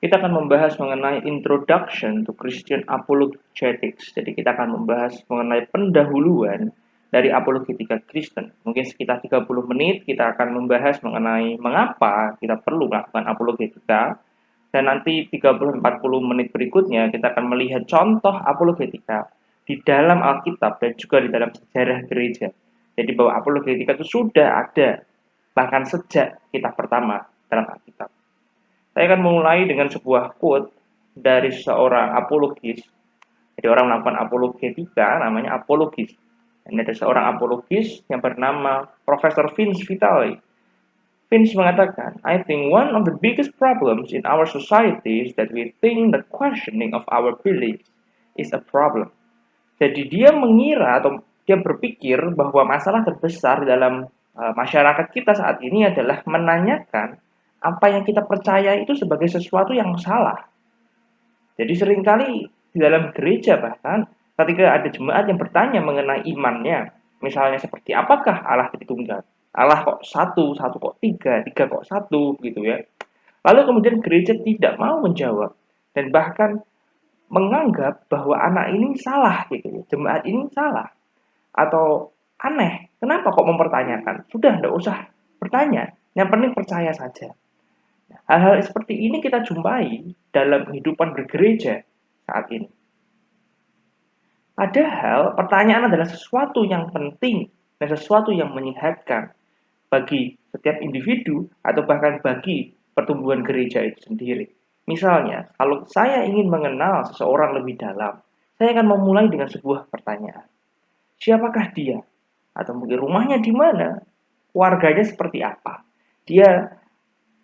Kita akan membahas mengenai Introduction to Christian Apologetics. Jadi kita akan membahas mengenai pendahuluan dari apologetika Kristen. Mungkin sekitar 30 menit kita akan membahas mengenai mengapa kita perlu melakukan apologetika. Dan nanti 30-40 menit berikutnya kita akan melihat contoh apologetika di dalam Alkitab dan juga di dalam sejarah gereja. Jadi bahwa apologetika itu sudah ada bahkan sejak kitab pertama dalam Alkitab. Saya akan mulai dengan sebuah quote dari seorang apologis. Jadi orang melakukan apologetika namanya apologis. Ini ada seorang apologis yang bernama Profesor Vince Vitale. Vince mengatakan, I think one of the biggest problems in our society is that we think the questioning of our beliefs is a problem. Jadi dia mengira atau dia berpikir bahwa masalah terbesar dalam masyarakat kita saat ini adalah menanyakan apa yang kita percaya itu sebagai sesuatu yang salah. Jadi seringkali di dalam gereja bahkan ketika ada jemaat yang bertanya mengenai imannya, misalnya seperti apakah Allah Tritunggal? Allah kok satu, satu kok tiga, tiga kok satu, gitu ya. Lalu kemudian gereja tidak mau menjawab dan bahkan menganggap bahwa anak ini salah, gitu, jemaat ini salah atau aneh. Kenapa kok mempertanyakan? Sudah, tidak usah bertanya. Yang penting percaya saja. Hal-hal seperti ini kita jumpai dalam kehidupan bergereja saat ini. Padahal pertanyaan adalah sesuatu yang penting dan sesuatu yang menyehatkan bagi setiap individu atau bahkan bagi pertumbuhan gereja itu sendiri. Misalnya, kalau saya ingin mengenal seseorang lebih dalam, saya akan memulai dengan sebuah pertanyaan. Siapakah dia? Atau mungkin rumahnya di mana? Keluarganya seperti apa? Dia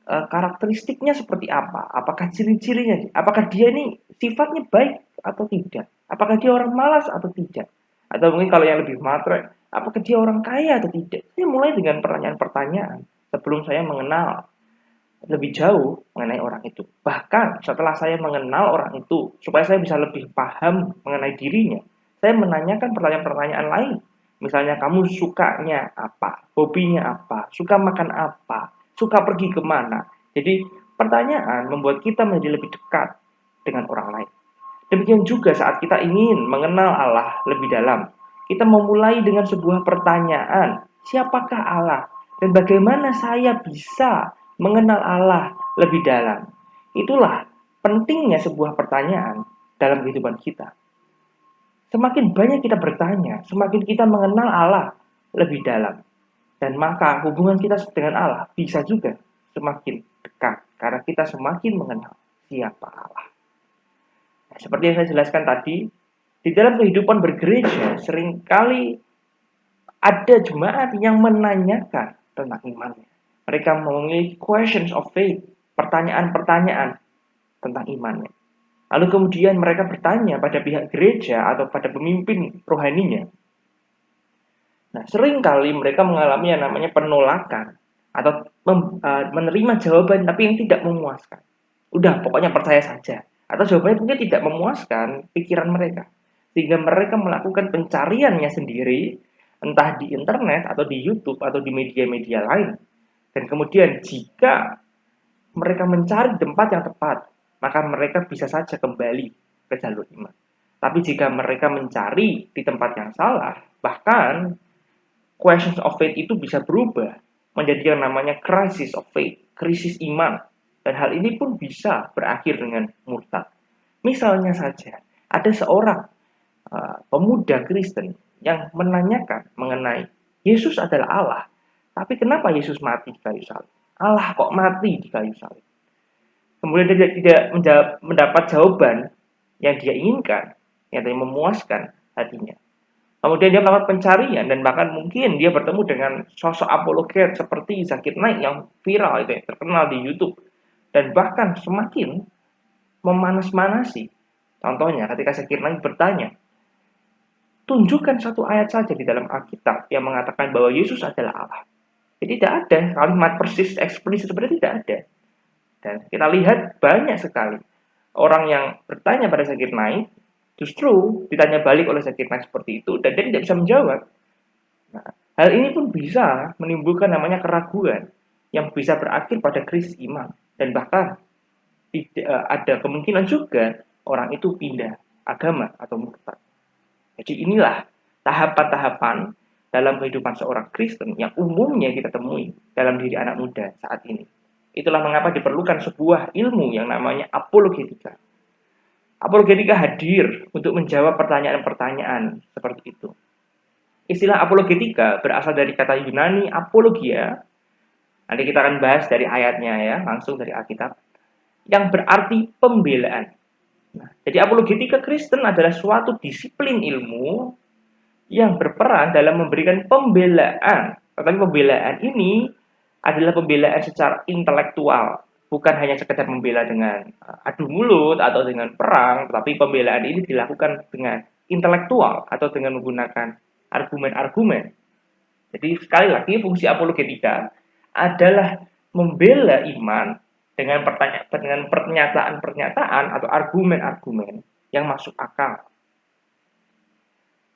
karakteristiknya seperti apa? Apakah ciri-cirinya? Apakah dia ini sifatnya baik atau tidak? Apakah dia orang malas atau tidak? Atau mungkin kalau yang lebih matre, apakah dia orang kaya atau tidak? Saya mulai dengan pertanyaan-pertanyaan sebelum saya mengenal lebih jauh mengenai orang itu. Bahkan setelah saya mengenal orang itu, supaya saya bisa lebih paham mengenai dirinya, saya menanyakan pertanyaan-pertanyaan lain. Misalnya kamu sukanya apa, hobinya apa, suka makan apa, suka pergi kemana. Jadi pertanyaan membuat kita menjadi lebih dekat dengan orang lain. Demikian juga saat kita ingin mengenal Allah lebih dalam, kita memulai dengan sebuah pertanyaan, siapakah Allah? Dan bagaimana saya bisa mengenal Allah lebih dalam? Itulah pentingnya sebuah pertanyaan dalam kehidupan kita. Semakin banyak kita bertanya, semakin kita mengenal Allah lebih dalam. Dan maka hubungan kita dengan Allah bisa juga semakin dekat karena kita semakin mengenal siapa Allah. Nah, seperti yang saya jelaskan tadi, di dalam kehidupan bergereja seringkali ada jemaat yang menanyakan tentang imannya. Mereka memiliki questions of faith, pertanyaan-pertanyaan tentang imannya. Lalu kemudian mereka bertanya pada pihak gereja atau pada pemimpin rohaninya. Nah, seringkali mereka mengalami yang namanya penolakan atau menerima jawaban tapi yang tidak memuaskan. Udah, pokoknya percaya saja. Atau jawabannya mungkin tidak memuaskan pikiran mereka. Sehingga mereka melakukan pencariannya sendiri, entah di internet atau di YouTube atau di media-media lain. Dan kemudian jika mereka mencari tempat yang tepat, maka mereka bisa saja kembali ke jalur iman. Tapi jika mereka mencari di tempat yang salah, bahkan questions of faith itu bisa berubah menjadi yang namanya crisis of faith, krisis iman. Dan hal ini pun bisa berakhir dengan murtad. Misalnya saja, ada seorang pemuda Kristen yang menanyakan mengenai Yesus adalah Allah, tapi kenapa Yesus mati di kayu salib? Allah kok mati di kayu salib? Kemudian dia tidak mendapat jawaban yang dia inginkan, yang memuaskan hatinya. Kemudian dia melakukan pencarian dan bahkan mungkin dia bertemu dengan sosok apologet seperti Zakir Naik yang viral itu, yang terkenal di YouTube. Dan bahkan semakin memanas-manasi. Contohnya ketika Zakir Naik bertanya, tunjukkan satu ayat saja di dalam Alkitab yang mengatakan bahwa Yesus adalah Allah. Jadi tidak ada kalimat persis eksplisit seperti tidak ada. Dan kita lihat banyak sekali orang yang bertanya pada Zakir Naik, justru ditanya balik oleh Zakir Naik seperti itu dan dia tidak bisa menjawab. Nah, hal ini pun bisa menimbulkan namanya keraguan yang bisa berakhir pada krisis iman dan bahkan ada kemungkinan juga orang itu pindah agama atau murtad. Jadi inilah tahapan-tahapan dalam kehidupan seorang Kristen yang umumnya kita temui dalam diri anak muda saat ini. Itulah mengapa diperlukan sebuah ilmu yang namanya apologetika. Apologetika hadir untuk menjawab pertanyaan-pertanyaan seperti itu. Istilah apologetika berasal dari kata Yunani apologia. Nanti kita akan bahas dari ayatnya ya, langsung dari Alkitab. Yang berarti pembelaan. Nah, jadi apologetika Kristen adalah suatu disiplin ilmu yang berperan dalam memberikan pembelaan. Tetapi pembelaan ini adalah pembelaan secara intelektual, bukan hanya sekedar membela dengan adu mulut atau dengan perang, tetapi pembelaan ini dilakukan dengan intelektual atau dengan menggunakan argumen-argumen. Jadi sekali lagi fungsi apologetika adalah membela iman dengan pernyataan-pernyataan atau argumen-argumen yang masuk akal.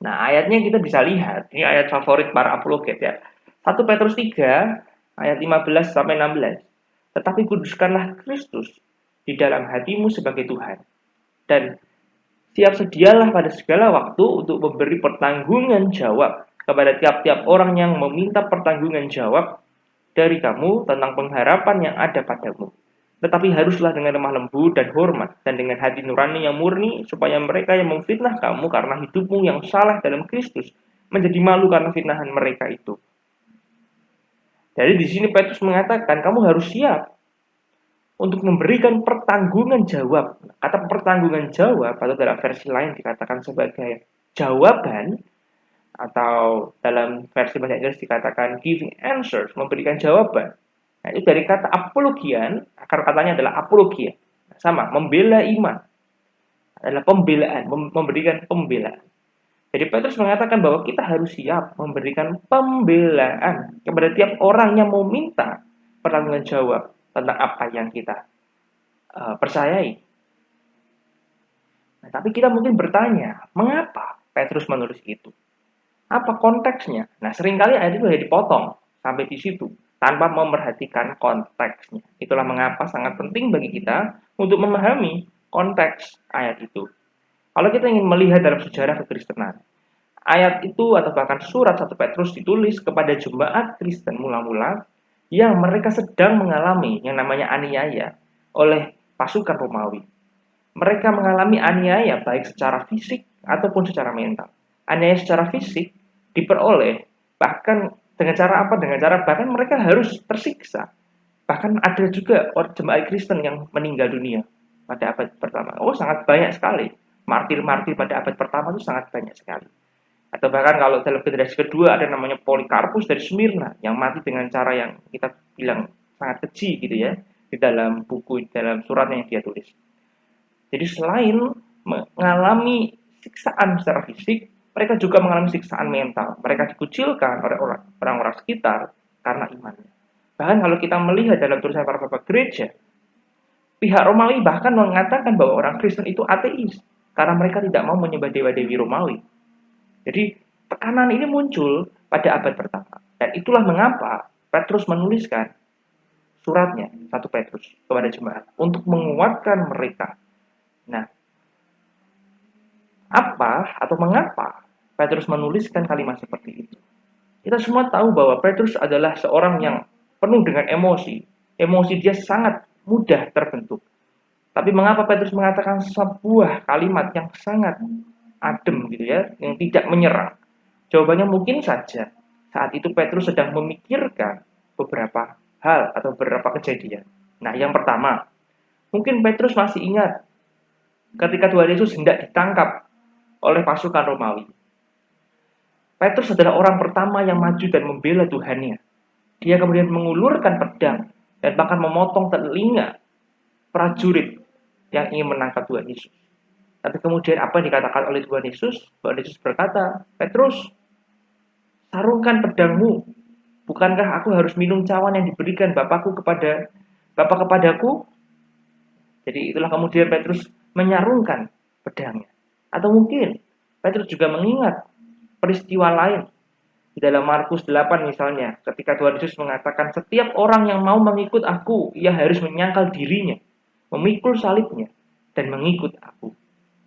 Nah, ayatnya kita bisa lihat, ini ayat favorit para apologet ya. 1 Petrus 3 ayat 15 sampai 16. Tetapi kuduskanlah Kristus di dalam hatimu sebagai Tuhan. Dan siap sedialah pada segala waktu untuk memberi pertanggungan jawab kepada tiap-tiap orang yang meminta pertanggungan jawab dari kamu tentang pengharapan yang ada padamu. Tetapi haruslah dengan lemah lembut dan hormat, dan dengan hati nurani yang murni, supaya mereka yang memfitnah kamu karena hidupmu yang salah dalam Kristus menjadi malu karena fitnahan mereka itu. Jadi di sini Petrus mengatakan kamu harus siap untuk memberikan pertanggungan jawab. Kata pertanggungan jawab atau dalam versi lain dikatakan sebagai jawaban, atau dalam versi bahasa Inggris dikatakan giving answers, memberikan jawaban. Nah, itu dari kata apologian, akar katanya adalah apologia. Sama, membela iman. Adalah pembelaan, memberikan pembelaan. Jadi Petrus mengatakan bahwa kita harus siap memberikan pembelaan kepada tiap orang yang mau minta pertanggungan jawab tentang apa yang kita percayai. Nah, tapi kita mungkin bertanya, mengapa Petrus menulis itu? Apa konteksnya? Nah, seringkali ayat itu hanya dipotong sampai di situ tanpa memperhatikan konteksnya. Itulah mengapa sangat penting bagi kita untuk memahami konteks ayat itu. Kalau kita ingin melihat dalam sejarah kekristenan, ayat itu atau bahkan surat 1 Petrus ditulis kepada jemaat Kristen mula-mula yang mereka sedang mengalami yang namanya aniaya oleh pasukan Romawi. Mereka mengalami aniaya baik secara fisik ataupun secara mental. Aniaya secara fisik diperoleh bahkan dengan cara apa? Dengan cara bahkan mereka harus tersiksa. Bahkan ada juga jemaat Kristen yang meninggal dunia pada abad pertama. Oh, sangat banyak sekali. Martir-martir pada abad pertama itu sangat banyak sekali. Atau bahkan kalau dalam generasi kedua ada namanya Polikarpus dari Smyrna yang mati dengan cara yang kita bilang sangat keji gitu ya di dalam buku, dalam suratnya yang dia tulis. Jadi selain mengalami siksaan secara fisik, mereka juga mengalami siksaan mental. Mereka dikucilkan oleh orang-orang sekitar karena imannya. Bahkan kalau kita melihat dalam tulisan para bapak gereja, pihak Romawi bahkan mengatakan bahwa orang Kristen itu ateis karena mereka tidak mau menyembah dewa-dewi Romawi. Jadi tekanan ini muncul pada abad pertama. Dan itulah mengapa Petrus menuliskan suratnya, 1 Petrus, kepada jemaat untuk menguatkan mereka. Nah, apa atau mengapa Petrus menuliskan kalimat seperti itu? Kita semua tahu bahwa Petrus adalah seorang yang penuh dengan emosi. Emosi dia sangat mudah terbentuk. Tapi mengapa Petrus mengatakan sebuah kalimat yang sangat adem gitu ya, yang tidak menyerang? Jawabannya mungkin saja saat itu Petrus sedang memikirkan beberapa hal atau beberapa kejadian. Nah, yang pertama, mungkin Petrus masih ingat ketika Tuhan Yesus hendak ditangkap oleh pasukan Romawi. Petrus adalah orang pertama yang maju dan membela Tuhannya. Dia kemudian mengulurkan pedang dan bahkan memotong telinga prajurit yang ingin menangkap Tuhan Yesus. Tapi kemudian apa yang dikatakan oleh Tuhan Yesus? Tuhan Yesus berkata, Petrus, sarungkan pedangmu. Bukankah aku harus minum cawan yang diberikan Bapa kepadaku? Jadi itulah kemudian Petrus menyarungkan pedangnya. Atau mungkin Petrus juga mengingat peristiwa lain di dalam Markus 8 misalnya, ketika Tuhan Yesus mengatakan setiap orang yang mau mengikut aku, ia harus menyangkal dirinya memikul salibnya, dan mengikut aku.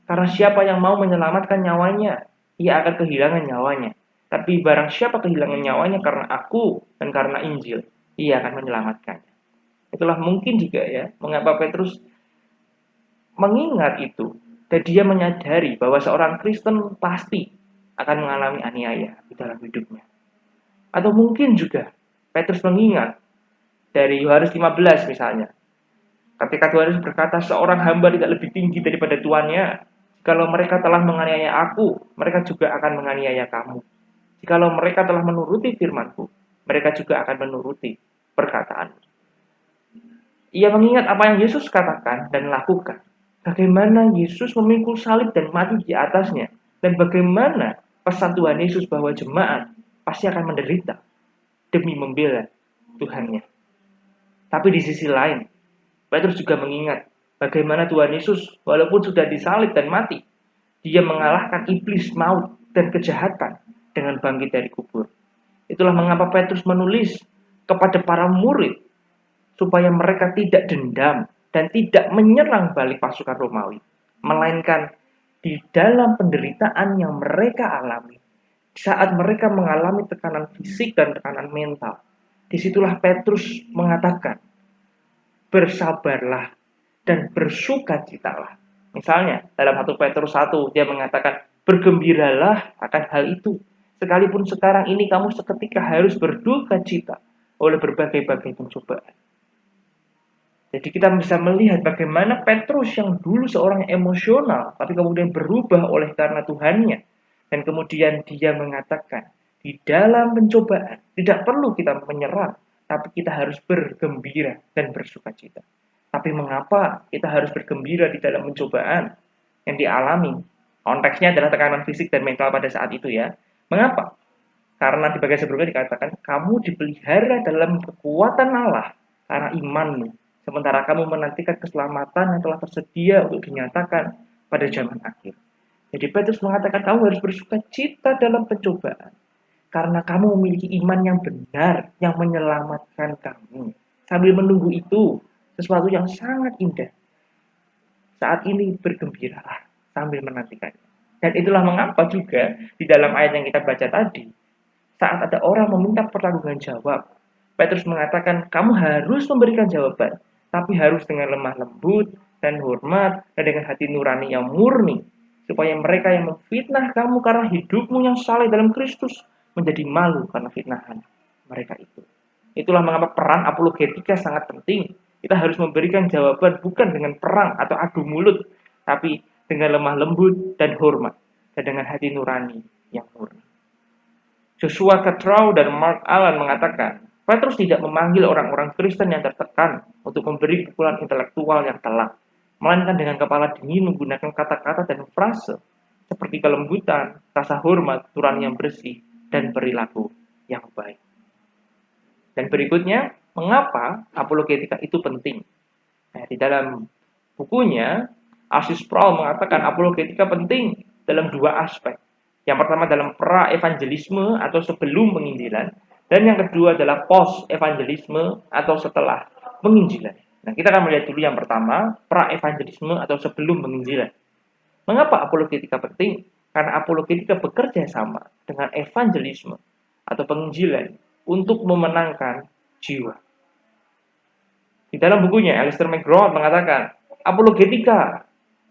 Karena siapa yang mau menyelamatkan nyawanya, ia akan kehilangan nyawanya. Tapi barang siapa kehilangan nyawanya karena aku dan karena Injil, ia akan menyelamatkannya. Itulah mungkin juga ya, mengapa Petrus mengingat itu, dan dia menyadari bahwa seorang Kristen pasti akan mengalami aniaya di dalam hidupnya. Atau mungkin juga Petrus mengingat dari Yohanes 15 misalnya, ketika Tuhan Yesus berkata, seorang hamba tidak lebih tinggi daripada tuannya. Jikalau mereka telah menganiaya aku, mereka juga akan menganiaya kamu. Jikalau mereka telah menuruti firman-Ku, mereka juga akan menuruti perkataan. Ia mengingat apa yang Yesus katakan dan lakukan. Bagaimana Yesus memikul salib dan mati di atasnya. Dan bagaimana pesan Tuhan Yesus bahwa jemaat pasti akan menderita demi membela Tuhannya. Tapi di sisi lain, Petrus juga mengingat bagaimana Tuhan Yesus walaupun sudah disalib dan mati, dia mengalahkan iblis, maut, dan kejahatan dengan bangkit dari kubur. Itulah mengapa Petrus menulis kepada para murid supaya mereka tidak dendam dan tidak menyerang balik pasukan Romawi, melainkan di dalam penderitaan yang mereka alami, saat mereka mengalami tekanan fisik dan tekanan mental, disitulah Petrus mengatakan, bersabarlah dan bersukacitalah. Misalnya, dalam 1 Petrus 1, dia mengatakan, bergembiralah akan hal itu. Sekalipun sekarang ini kamu seketika harus berduka cita oleh berbagai-bagai pencobaan. Jadi kita bisa melihat bagaimana Petrus yang dulu seorang yang emosional, tapi kemudian berubah oleh karena Tuhannya. Dan kemudian dia mengatakan, di dalam pencobaan tidak perlu kita menyerah, tapi kita harus bergembira dan bersukacita. Tapi mengapa kita harus bergembira di dalam pencobaan yang dialami? Konteksnya adalah tekanan fisik dan mental pada saat itu ya. Mengapa? Karena di bagian sebelumnya dikatakan, kamu dipelihara dalam kekuatan Allah karena imanmu. Sementara kamu menantikan keselamatan yang telah tersedia untuk dinyatakan pada zaman akhir. Jadi Petrus mengatakan kamu harus bersuka cita dalam pencobaan. Karena kamu memiliki iman yang benar, yang menyelamatkan kamu. Sambil menunggu itu, sesuatu yang sangat indah. Saat ini bergembiralah sambil menantikannya. Dan itulah mengapa juga di dalam ayat yang kita baca tadi, saat ada orang meminta pertanggungan jawab, Petrus mengatakan kamu harus memberikan jawaban, tapi harus dengan lemah lembut dan hormat dan dengan hati nurani yang murni, supaya mereka yang memfitnah kamu karena hidupmu yang saleh dalam Kristus menjadi malu karena fitnahan mereka itu. Itulah mengapa peran apologetika sangat penting. Kita harus memberikan jawaban bukan dengan perang atau adu mulut, tapi dengan lemah lembut dan hormat, dan dengan hati nurani yang murni. Joshua Catrow dan Mark Allen mengatakan, Petrus tidak memanggil orang-orang Kristen yang tertekan untuk memberi pukulan intelektual yang telak, melainkan dengan kepala dingin menggunakan kata-kata dan frase seperti kelembutan, rasa hormat, nurani yang bersih, dan perilaku yang baik. Dan berikutnya, mengapa apologetika itu penting? Nah, di dalam bukunya, R.C. Sproul mengatakan apologetika penting dalam dua aspek. Yang pertama dalam pra-evangelisme atau sebelum penginjilan, dan yang kedua adalah post-evangelisme atau setelah penginjilan. Nah, kita akan melihat dulu yang pertama, pra-evangelisme atau sebelum penginjilan. Mengapa apologetika penting? Karena apologetika bekerja sama dengan evangelisme atau penginjilan untuk memenangkan jiwa. Di dalam bukunya, Alistair McGraw mengatakan, apologetika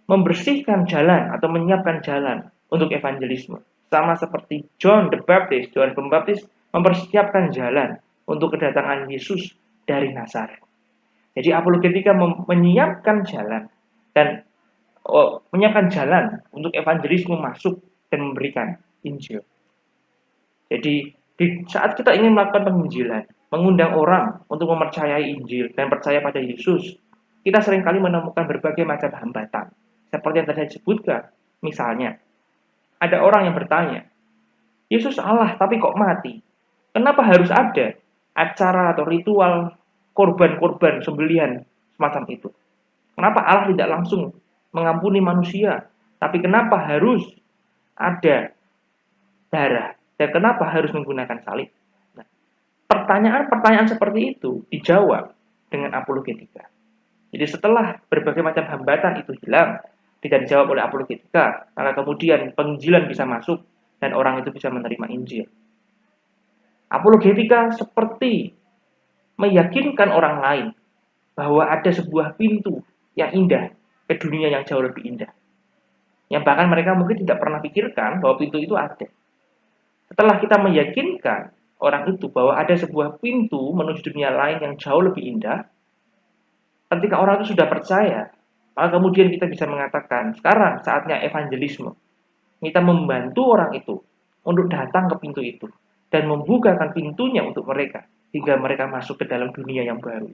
membersihkan jalan atau menyiapkan jalan untuk evangelisme. Sama seperti John Pembaptis mempersiapkan jalan untuk kedatangan Yesus dari Nazaret. Jadi apologetika menyiapkan jalan dan menyiapkan jalan untuk evangelisme masuk dan memberikan Injil. Jadi di saat kita ingin melakukan penginjilan, mengundang orang untuk mempercayai Injil dan percaya pada Yesus, kita seringkali menemukan berbagai macam hambatan. Seperti yang tadi saya sebutkan, misalnya, ada orang yang bertanya, Yesus Allah tapi kok mati? Kenapa harus ada acara atau ritual korban-korban sembelihan semacam itu? Kenapa Allah tidak langsung mengampuni manusia? Tapi kenapa harus ada darah? Dan kenapa harus menggunakan salib? Nah, pertanyaan-pertanyaan seperti itu dijawab dengan apologetika. Jadi setelah berbagai macam hambatan itu hilang, tidak dijawab oleh apologetika, maka kemudian penginjilan bisa masuk dan orang itu bisa menerima Injil. Apologetika seperti meyakinkan orang lain bahwa ada sebuah pintu yang indah ke dunia yang jauh lebih indah. Yang bahkan mereka mungkin tidak pernah pikirkan bahwa pintu itu ada. Setelah kita meyakinkan orang itu bahwa ada sebuah pintu menuju dunia lain yang jauh lebih indah, ketika orang itu sudah percaya, maka kemudian kita bisa mengatakan, sekarang saatnya evangelisme. Kita membantu orang itu untuk datang ke pintu itu dan membukakan pintunya untuk mereka hingga mereka masuk ke dalam dunia yang baru.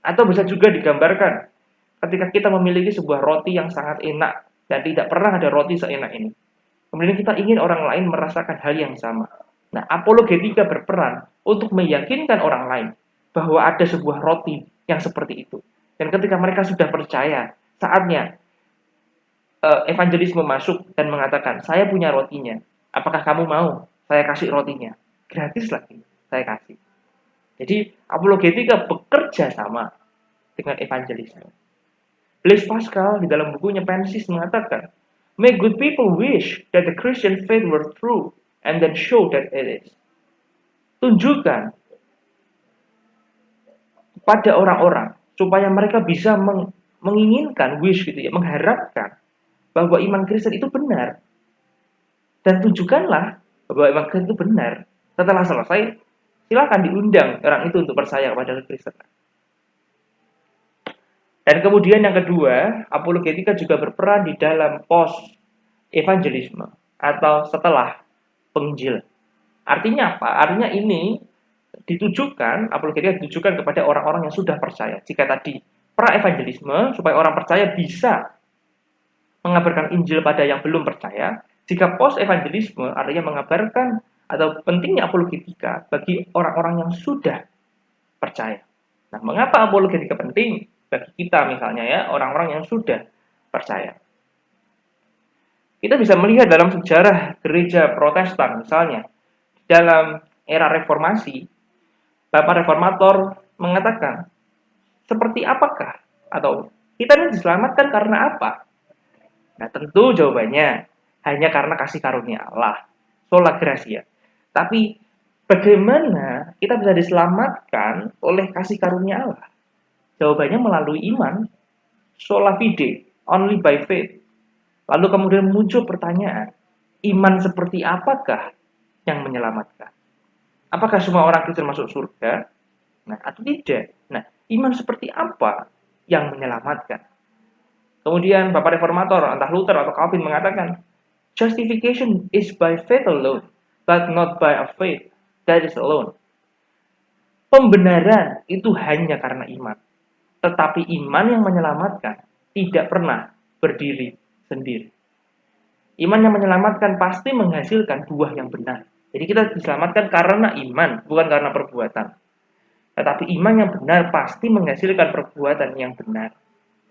Atau bisa juga digambarkan ketika kita memiliki sebuah roti yang sangat enak dan tidak pernah ada roti seenak ini. Kemudian kita ingin orang lain merasakan hal yang sama. Nah, apologetika berperan untuk meyakinkan orang lain bahwa ada sebuah roti yang seperti itu. Dan ketika mereka sudah percaya, saatnya evangelisme masuk dan mengatakan, saya punya rotinya. Apakah kamu mau? Saya kasih rotinya. Gratis lagi, saya kasih. Jadi, apologetika bekerja sama dengan evangelisme. Blaise Pascal di dalam bukunya Pensis mengatakan, make good people wish that the Christian faith were true and then show that it is. Tunjukkan pada orang-orang supaya mereka bisa menginginkan, wish gitu ya, mengharapkan bahwa iman Kristen itu benar. Dan tunjukkanlah bahwa iman Kristen itu benar. Setelah selesai, silakan diundang orang itu untuk percaya kepada Kristen. Dan kemudian yang kedua, apologetika juga berperan di dalam post evangelisme atau setelah penginjilan. Artinya apa? Artinya ini ditujukan, apologetika ditujukan kepada orang-orang yang sudah percaya. Jika tadi pra-evangelisme, supaya orang percaya bisa mengabarkan Injil pada yang belum percaya. Jika post-evangelisme, artinya mengabarkan atau pentingnya apologetika bagi orang-orang yang sudah percaya. Nah, mengapa apologetika penting? Bagi kita misalnya ya, orang-orang yang sudah percaya. Kita bisa melihat dalam sejarah gereja Protestan misalnya, dalam era reformasi, Bapak Reformator mengatakan, seperti apakah? Atau kita ini diselamatkan karena apa? Nah, tentu jawabannya hanya karena kasih karunia Allah, sola gratia. Tapi bagaimana kita bisa diselamatkan oleh kasih karunia Allah? Jawabannya melalui iman, sola fide, only by faith. Lalu kemudian muncul pertanyaan, iman seperti apakah yang menyelamatkan? Apakah semua orang Kristen masuk surga? Nah, atau tidak? Nah, iman seperti apa yang menyelamatkan? Kemudian Bapak Reformator, entah Luther atau Calvin mengatakan, justification is by faith alone, but not by a faith that is alone. Pembenaran itu hanya karena iman. Tetapi iman yang menyelamatkan tidak pernah berdiri sendiri. Iman yang menyelamatkan pasti menghasilkan buah yang benar. Jadi kita diselamatkan karena iman, bukan karena perbuatan. Tetapi iman yang benar pasti menghasilkan perbuatan yang benar.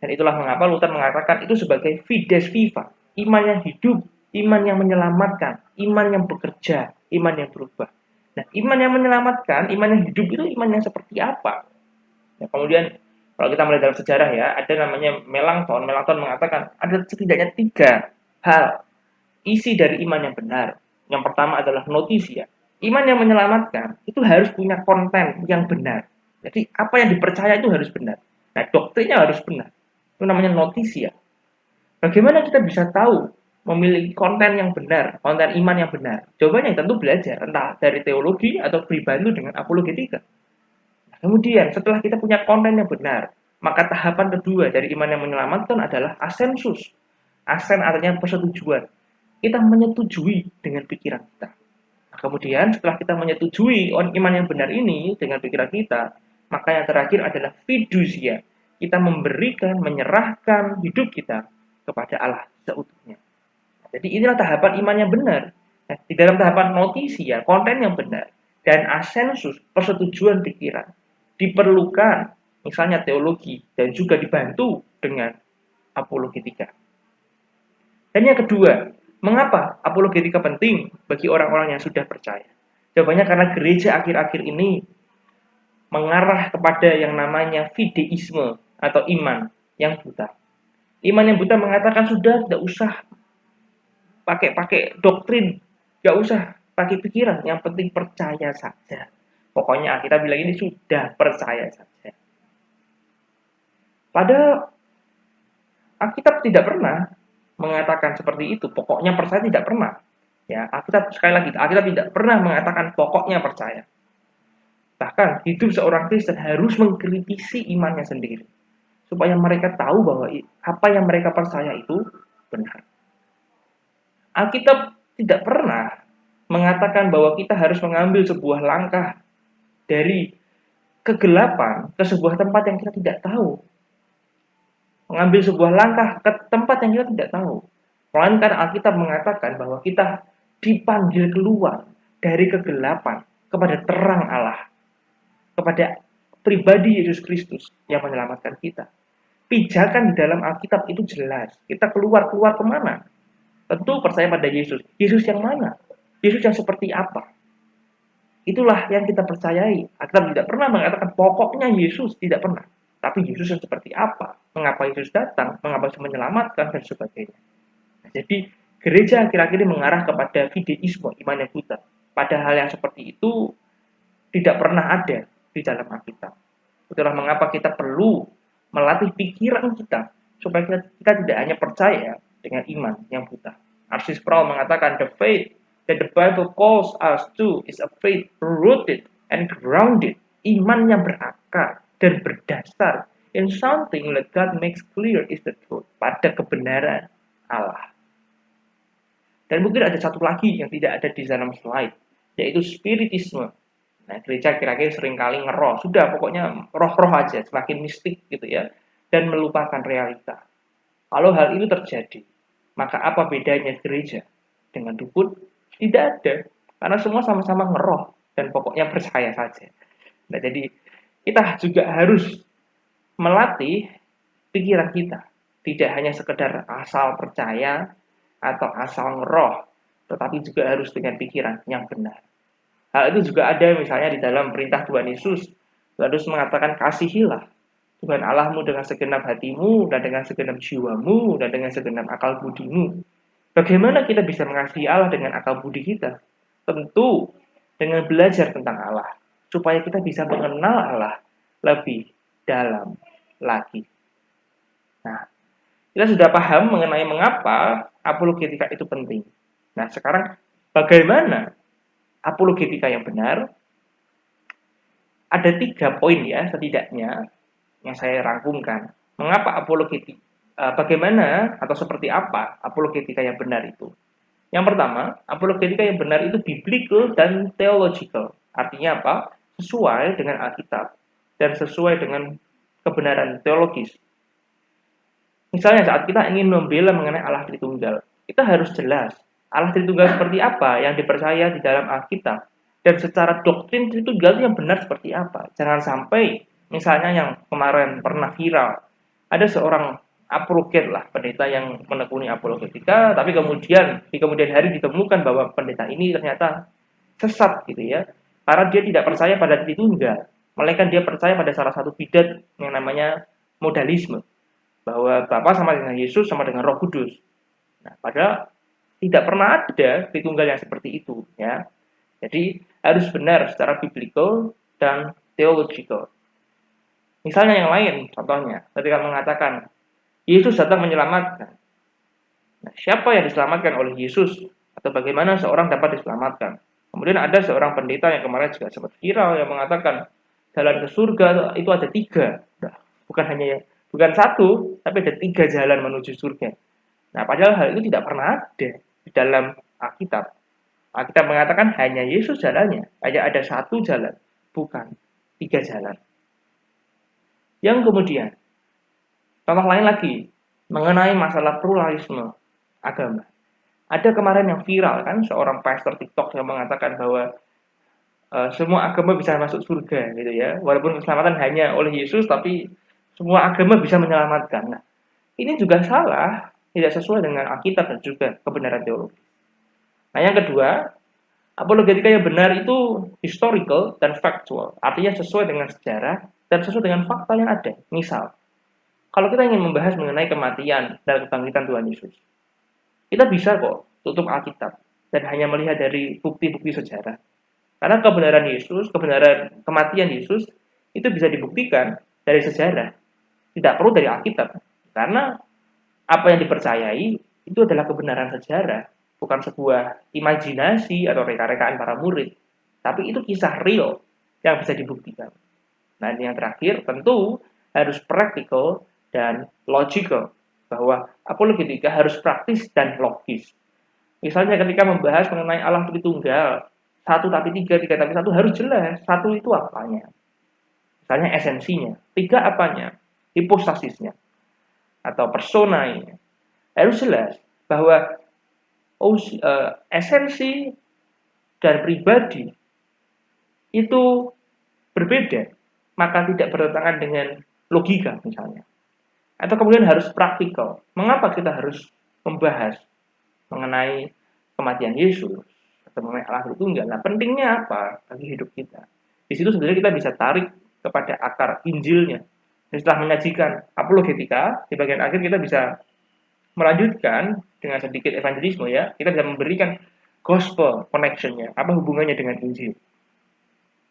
Dan itulah mengapa Luther mengatakan itu sebagai fides viva. Iman yang hidup, iman yang menyelamatkan, iman yang bekerja, iman yang berubah. Nah, iman yang menyelamatkan, iman yang hidup itu iman yang seperti apa? Nah, kemudian kalau kita melihat dalam sejarah ya, ada namanya Melanchthon. Melanchthon mengatakan ada setidaknya 3 hal isi dari iman yang benar. Yang pertama adalah notisia. Iman yang menyelamatkan itu harus punya konten yang benar. Jadi apa yang dipercaya itu harus benar. Nah, doktrinnya harus benar. Itu namanya notisia. Bagaimana kita bisa tahu memiliki konten yang benar, konten iman yang benar? Jawabannya tentu belajar, entah dari teologi atau dibantu dengan apologetika. Kemudian setelah kita punya konten yang benar, maka tahapan kedua dari iman yang menyelamatkan adalah asensus. Asen artinya persetujuan. Kita menyetujui dengan pikiran kita. Nah, kemudian setelah kita menyetujui iman yang benar ini dengan pikiran kita, maka yang terakhir adalah fiducia. Kita memberikan, menyerahkan hidup kita kepada Allah seutuhnya. Jadi inilah tahapan iman yang benar. Nah, di dalam tahapan notisia, konten yang benar, dan asensus, persetujuan pikiran, diperlukan misalnya teologi dan juga dibantu dengan apologetika. Dan yang kedua, mengapa apologetika penting bagi orang-orang yang sudah percaya? Jawabannya karena gereja akhir-akhir ini mengarah kepada yang namanya fideisme atau iman yang buta. Iman yang buta mengatakan sudah tidak usah pakai doktrin, nggak usah pakai pikiran, yang penting percaya saja. Pokoknya kita bilang ini sudah percaya saja. Padahal Alkitab tidak pernah mengatakan seperti itu. Pokoknya percaya tidak pernah. Ya, Alkitab sekali lagi, Alkitab tidak pernah mengatakan pokoknya percaya. Bahkan hidup seorang Kristen harus mengkritisi imannya sendiri, supaya mereka tahu bahwa apa yang mereka percaya itu benar. Alkitab tidak pernah mengatakan bahwa kita harus mengambil sebuah langkah dari kegelapan ke sebuah tempat yang kita tidak tahu. Mengambil sebuah langkah ke tempat yang kita tidak tahu. Melainkan Alkitab mengatakan bahwa kita dipanggil keluar dari kegelapan kepada terang Allah, kepada pribadi Yesus Kristus yang menyelamatkan kita. Pijakan di dalam Alkitab itu jelas. Kita keluar kemana? Tentu percaya pada Yesus. Yesus yang mana? Yesus yang seperti apa? Itulah yang kita percayai. Alkitab tidak pernah mengatakan pokoknya Yesus, tidak pernah. Tapi Yesus yang seperti apa? Mengapa Yesus datang? Mengapa Yesus menyelamatkan? Dan sebagainya. Nah, jadi gereja akhir-akhir ini mengarah kepada fideisme, iman yang buta. Padahal yang seperti itu tidak pernah ada di dalam Alkitab. Itulah mengapa kita perlu melatih pikiran kita supaya kita tidak hanya percaya dengan iman yang buta. R.C. Sproul mengatakan the faith that the Bible calls us to is a faith rooted and grounded, iman yang berakar dan berdasar in something that God makes clear is the truth, pada kebenaran Allah. Dan mungkin ada satu lagi yang tidak ada di dalam slide, yaitu spiritisme. Nah, gereja kira-kira seringkali ngeroh, sudah pokoknya roh-roh aja, semakin mistik gitu ya, dan melupakan realita. Kalau hal itu terjadi, maka apa bedanya gereja dengan dukun? Tidak ada, karena semua sama-sama ngeroh dan pokoknya percaya saja. Nah, jadi kita juga harus melatih pikiran kita, tidak hanya sekedar asal percaya atau asal ngeroh, tetapi juga harus dengan pikiran yang benar. Hal itu juga ada misalnya di dalam perintah Tuhan Yesus. Tuhan Yesus mengatakan kasihilah Tuhan Allahmu dengan segenap hatimu dan dengan segenap jiwamu dan dengan segenap akal budimu. Bagaimana kita bisa mengasihi Allah dengan akal budi kita? Tentu dengan belajar tentang Allah, supaya kita bisa mengenal Allah lebih dalam lagi. Nah, kita sudah paham mengenai mengapa apologetika itu penting. Nah, sekarang bagaimana apologetika yang benar? Ada 3 poin ya setidaknya yang saya rangkumkan. Mengapa apologetika? Bagaimana atau seperti apa apologetika yang benar itu? Yang pertama, apologetika yang benar itu biblical dan theological. Artinya apa? Sesuai dengan Alkitab dan sesuai dengan kebenaran teologis. Misalnya saat kita ingin membela mengenai Allah Tritunggal, kita harus jelas Allah Tritunggal seperti apa yang dipercaya di dalam Alkitab, dan secara doktrin Tritunggal yang benar seperti apa. Jangan sampai misalnya yang kemarin pernah viral, ada seorang apologet lah, pendeta yang menekuni apologetika, tapi kemudian di kemudian hari ditemukan bahwa pendeta ini ternyata sesat gitu ya, karena dia tidak percaya pada Tritunggal, melainkan dia percaya pada salah satu bidat yang namanya modalisme, bahwa Bapa sama dengan Yesus sama dengan Roh Kudus. Nah, padahal tidak pernah ada Tritunggal yang seperti itu ya. Jadi harus benar secara biblical dan theological. Misalnya yang lain, contohnya ketika mengatakan Yesus datang menyelamatkan. Nah, siapa yang diselamatkan oleh Yesus atau bagaimana seorang dapat diselamatkan? Kemudian ada seorang pendeta yang kemarin juga sempat viral yang mengatakan jalan ke surga itu ada 3. Nah, bukan 1, tapi ada 3 jalan menuju surga. Nah, padahal hal itu tidak pernah ada di dalam Alkitab. Alkitab mengatakan hanya Yesus jalannya, hanya ada 1 jalan, bukan 3 jalan. Yang kemudian, contoh lain lagi, mengenai masalah pluralisme agama. Ada kemarin yang viral kan, seorang pastor TikTok yang mengatakan bahwa semua agama bisa masuk surga gitu ya. Walaupun keselamatan hanya oleh Yesus, tapi semua agama bisa menyelamatkan. Nah, ini juga salah, tidak sesuai dengan Alkitab dan juga kebenaran teologi. Nah, yang kedua, apologetika yang benar itu historical dan factual, artinya sesuai dengan sejarah dan sesuai dengan fakta yang ada. Misal, kalau kita ingin membahas mengenai kematian dan kebangkitan Tuhan Yesus, kita bisa kok tutup Alkitab dan hanya melihat dari bukti-bukti sejarah. Karena kebenaran Yesus, kebenaran kematian Yesus itu bisa dibuktikan dari sejarah, tidak perlu dari Alkitab. Karena apa yang dipercayai itu adalah kebenaran sejarah, bukan sebuah imajinasi atau reka-rekaan para murid, tapi itu kisah real yang bisa dibuktikan. Nah, yang terakhir tentu harus practical dan logical, bahwa apologetika harus praktis dan logis. Misalnya ketika membahas mengenai Allah Tritunggal, satu tapi tiga, tiga tapi satu, harus jelas satu itu apanya. Misalnya esensinya, tiga apanya, hipostasisnya, atau personanya. Harus jelas bahwa esensi dan pribadi itu berbeda, maka tidak bertentangan dengan logika misalnya. Atau kemudian harus praktikal. Mengapa kita harus membahas mengenai kematian Yesus atau mengenai Allah Tritunggal? Nah, pentingnya apa bagi hidup kita? Di situ sebenarnya kita bisa tarik kepada akar Injilnya. Dan setelah menyajikan apologetika, di bagian akhir kita bisa melanjutkan dengan sedikit evangelisme ya. Kita bisa memberikan gospel connection-nya, apa hubungannya dengan Injil.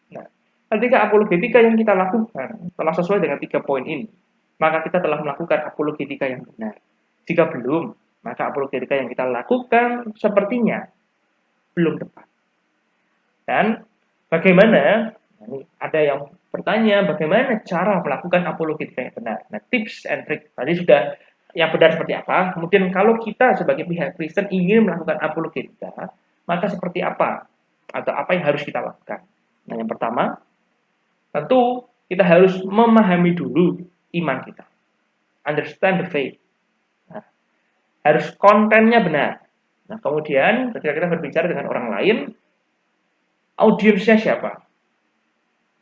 Nah, ketika apologetika yang kita lakukan telah sesuai dengan 3 poin ini, maka kita telah melakukan apologetika yang benar. Jika belum, maka apologetika yang kita lakukan sepertinya belum tepat. Dan bagaimana, ini ada yang bertanya, bagaimana cara melakukan apologetika yang benar? Nah, tips and trick tadi sudah yang benar seperti apa. Kemudian kalau kita sebagai pihak Kristen ingin melakukan apologetika, maka seperti apa? Atau apa yang harus kita lakukan? Nah, yang pertama, tentu kita harus memahami dulu iman kita. Understand the faith. Nah, harus kontennya benar. Nah, kemudian ketika kita berbicara dengan orang lain, audiensnya siapa?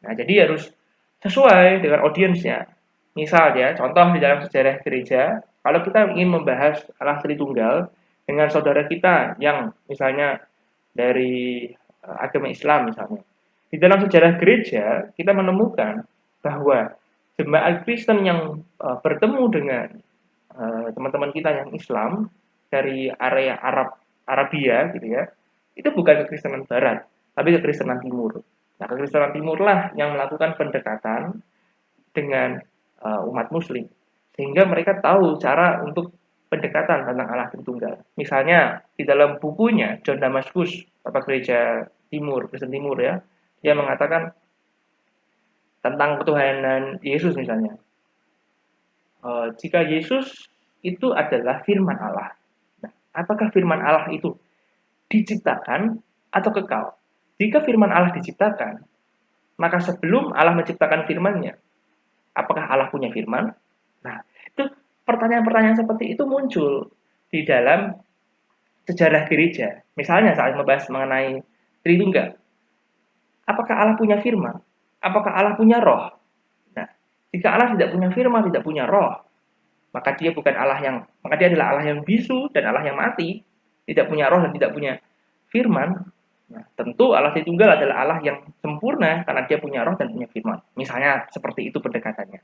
Nah, jadi harus sesuai dengan audiensnya. Misalnya, contoh di dalam sejarah gereja, kalau kita ingin membahas Allah Tritunggal dengan saudara kita yang misalnya dari agama Islam misalnya. Di dalam sejarah gereja, kita menemukan bahwa jemaat Kristen yang bertemu dengan teman-teman kita yang Islam dari area Arabia gitu ya, itu bukan kekristenan Barat, tapi kekristenan Timur. Nah, kekristenan Timur lah yang melakukan pendekatan dengan umat Muslim, sehingga mereka tahu cara untuk pendekatan tentang Allah Tritunggal. Misalnya di dalam bukunya John Damaskus, Bapak Gereja Timur, Kristen Timur ya, dia mengatakan tentang ketuhanan Yesus misalnya. Jika Yesus itu adalah firman Allah. Nah, apakah firman Allah itu diciptakan atau kekal? Jika firman Allah diciptakan, maka sebelum Allah menciptakan firman-Nya, apakah Allah punya firman? Nah, itu pertanyaan-pertanyaan seperti itu muncul di dalam sejarah gereja. Misalnya saat membahas mengenai Tritunggal. Apakah Allah punya firman? Apakah Allah punya roh? Nah, jika Allah tidak punya firman, tidak punya roh, maka dia adalah Allah yang bisu dan Allah yang mati, tidak punya roh dan tidak punya firman. Nah, tentu Allah Tritunggal adalah Allah yang sempurna karena dia punya roh dan punya firman. Misalnya seperti itu pendekatannya.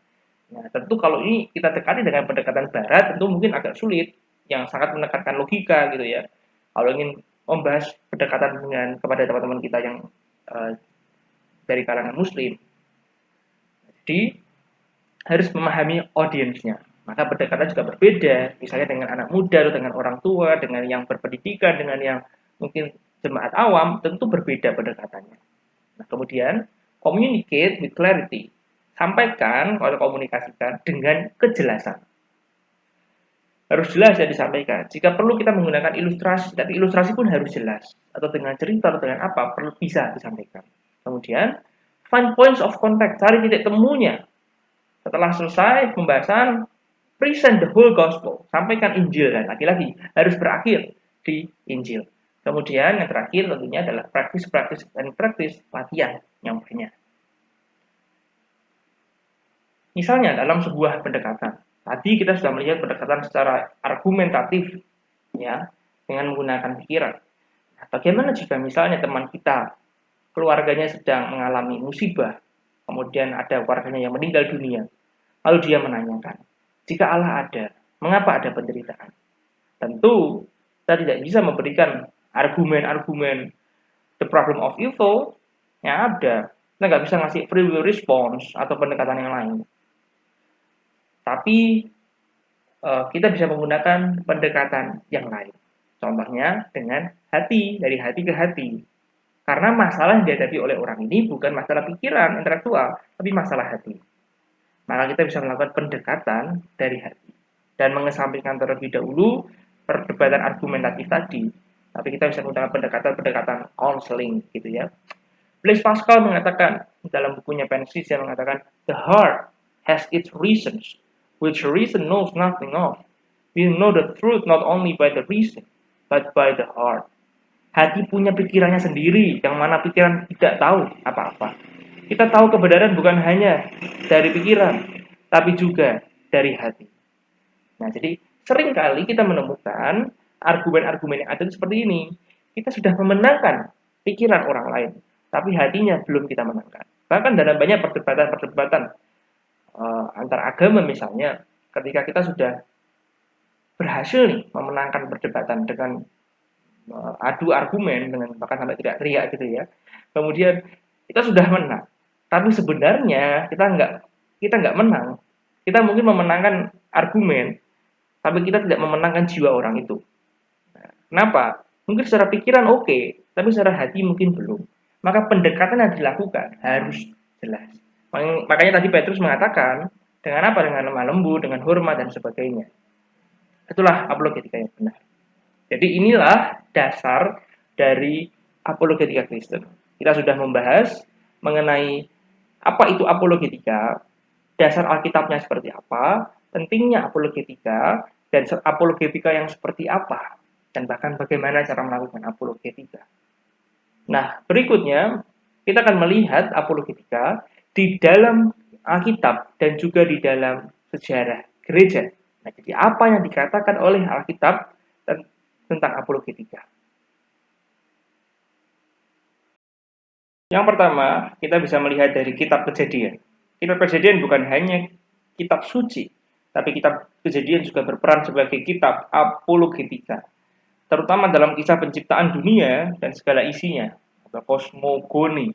Nah, tentu kalau ini kita dekati dengan pendekatan Barat, tentu mungkin agak sulit, yang sangat menekankan logika gitu ya. Kalau ingin membahas pendekatan kepada teman-teman kita yang dari kalangan Muslim, jadi harus memahami audiensnya. Maka pendekatan juga berbeda, misalnya dengan anak muda atau dengan orang tua, dengan yang berpendidikan, dengan yang mungkin jemaat awam, tentu berbeda pendekatannya. Nah, kemudian communicate with clarity, sampaikan atau komunikasikan dengan kejelasan. Harus jelas ya disampaikan. Jika perlu kita menggunakan ilustrasi, tapi ilustrasi pun harus jelas. Atau dengan cerita atau dengan apa, perlu bisa disampaikan. Kemudian, find points of contact, cari titik temunya. Setelah selesai pembahasan, present the whole gospel, sampaikan Injil, dan lagi-lagi harus berakhir di Injil. Kemudian yang terakhir tentunya adalah praktis latihan yang banyak. Misalnya dalam sebuah pendekatan, tadi kita sudah melihat pendekatan secara argumentatif, ya, dengan menggunakan pikiran. Nah, bagaimana jika misalnya teman kita keluarganya sedang mengalami musibah, kemudian ada keluarganya yang meninggal dunia, lalu dia menanyakan, Jika Allah ada, mengapa ada penderitaan? Tentu kita tidak bisa memberikan argumen-argumen the problem of evil yang ada. Kita nggak bisa ngasih free will response atau pendekatan yang lain. Tapi kita bisa menggunakan pendekatan yang lain. Contohnya dengan hati, dari hati ke hati. Karena masalah yang dihadapi oleh orang ini bukan masalah pikiran, intelektual, tapi masalah hati. Maka kita bisa melakukan pendekatan dari hati. Dan mengesampingkan terlebih dahulu perdebatan argumentatif tadi. Tapi kita bisa menggunakan pendekatan-pendekatan counseling gitu ya. Blaise Pascal mengatakan dalam bukunya Pensis, dia mengatakan the heart has its reasons which reason knows nothing of. We know the truth not only by the reason but by the heart. Hati punya pikirannya sendiri, yang mana pikiran tidak tahu apa-apa. Kita tahu kebenaran bukan hanya dari pikiran, tapi juga dari hati. Nah, jadi seringkali kita menemukan argumen-argumen yang ada seperti ini. Kita sudah memenangkan pikiran orang lain, tapi hatinya belum kita menangkan. Bahkan dalam banyak perdebatan-perdebatan antar agama misalnya, ketika kita sudah berhasil nih memenangkan perdebatan dengan adu argumen, dengan bahkan sampai tidak teriak gitu ya, kemudian kita sudah menang, tapi sebenarnya kita nggak menang. Kita mungkin memenangkan argumen, tapi kita tidak memenangkan jiwa orang itu. Nah, kenapa? Mungkin secara pikiran oke, tapi secara hati mungkin belum. Maka pendekatan yang dilakukan harus jelas. Makanya tadi Petrus mengatakan, dengan apa? Dengan lemah lembut, dengan hormat, dan sebagainya. Itulah apologetika yang benar. Jadi inilah dasar dari apologetika Kristen. Kita sudah membahas mengenai apa itu apologetika, dasar Alkitabnya seperti apa, pentingnya apologetika, dan apologetika yang seperti apa, dan bahkan bagaimana cara melakukan apologetika. Nah, berikutnya kita akan melihat apologetika di dalam Alkitab dan juga di dalam sejarah gereja. Nah, jadi apa yang dikatakan oleh Alkitab tentang apologetika? Yang pertama, kita bisa melihat dari kitab Kejadian. Kitab Kejadian bukan hanya kitab suci, tapi kitab Kejadian juga berperan sebagai kitab apologetika, terutama dalam kisah penciptaan dunia dan segala isinya, atau kosmogoni.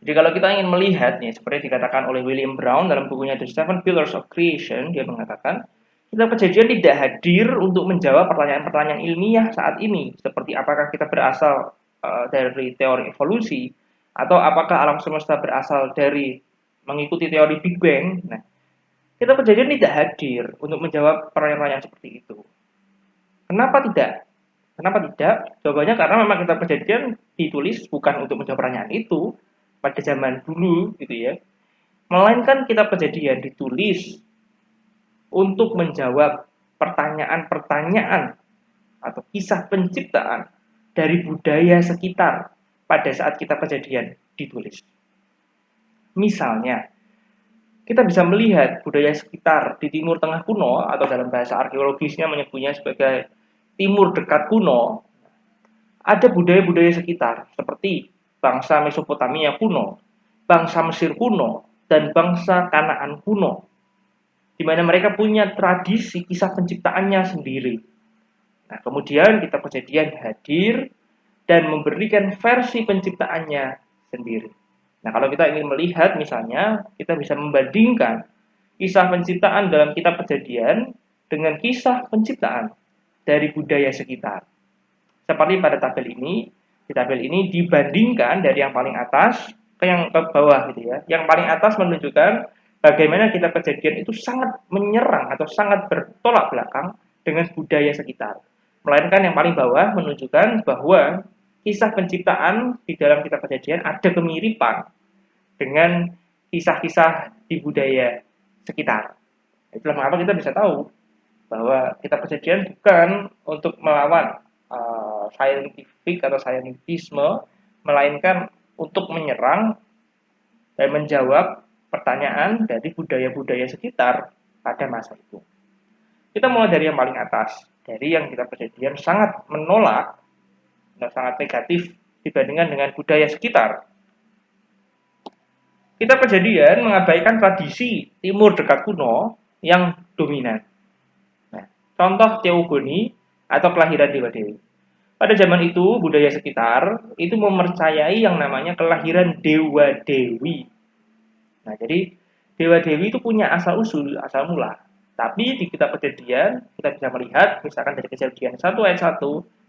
Jadi kalau kita ingin melihat, nih, seperti dikatakan oleh William Brown dalam bukunya The Seven Pillars of Creation, dia mengatakan, kitab Kejadian tidak hadir untuk menjawab pertanyaan-pertanyaan ilmiah saat ini, seperti apakah kita berasal dari teori evolusi, atau apakah alam semesta berasal dari mengikuti teori Big Bang. Nah, kitab Kejadian tidak hadir untuk menjawab pertanyaan-pertanyaan seperti itu. Kenapa tidak? Kenapa tidak? Jawabannya karena memang kitab Kejadian ditulis bukan untuk menjawab pertanyaan itu pada zaman dulu gitu ya. Melainkan kitab Kejadian ditulis untuk menjawab pertanyaan-pertanyaan atau kisah penciptaan dari budaya sekitar pada saat kitab Kejadian ditulis. Misalnya, kita bisa melihat budaya sekitar di Timur Tengah kuno, atau dalam bahasa arkeologisnya menyebutnya sebagai Timur Dekat kuno. Ada budaya-budaya sekitar seperti bangsa Mesopotamia kuno, bangsa Mesir kuno, dan bangsa Kanaan kuno, di mana mereka punya tradisi kisah penciptaannya sendiri. Nah, kemudian kitab Kejadian hadir dan memberikan versi penciptaannya sendiri. Nah, kalau kita ingin melihat misalnya, kita bisa membandingkan kisah penciptaan dalam kitab Kejadian dengan kisah penciptaan dari budaya sekitar. Seperti pada tabel ini, di tabel ini dibandingkan dari yang paling atas ke yang ke bawah gitu ya. Yang paling atas menunjukkan bagaimana kitab Kejadian itu sangat menyerang atau sangat bertolak belakang dengan budaya sekitar. Melainkan yang paling bawah menunjukkan bahwa kisah penciptaan di dalam kitab Kejadian ada kemiripan dengan kisah-kisah di budaya sekitar. Itulah mengapa kita bisa tahu bahwa kitab Kejadian bukan untuk melawan scientific atau scientisme, melainkan untuk menyerang dan menjawab pertanyaan dari budaya-budaya sekitar pada masa itu. Kita mulai dari yang paling atas, dari yang kitab Kejadian sangat menolak dan sangat negatif dibandingkan dengan budaya sekitar. Kitab Kejadian mengabaikan tradisi Timur Dekat kuno yang dominan. Nah, contoh teogoni atau kelahiran dewa-dewi. Pada zaman itu, budaya sekitar itu mempercayai yang namanya kelahiran dewa-dewi. Nah, jadi dewa-dewi itu punya asal-usul, asal mula. Tapi di kitab Kejadian, kita bisa melihat, misalkan dari Kejadian 1 ayat 1,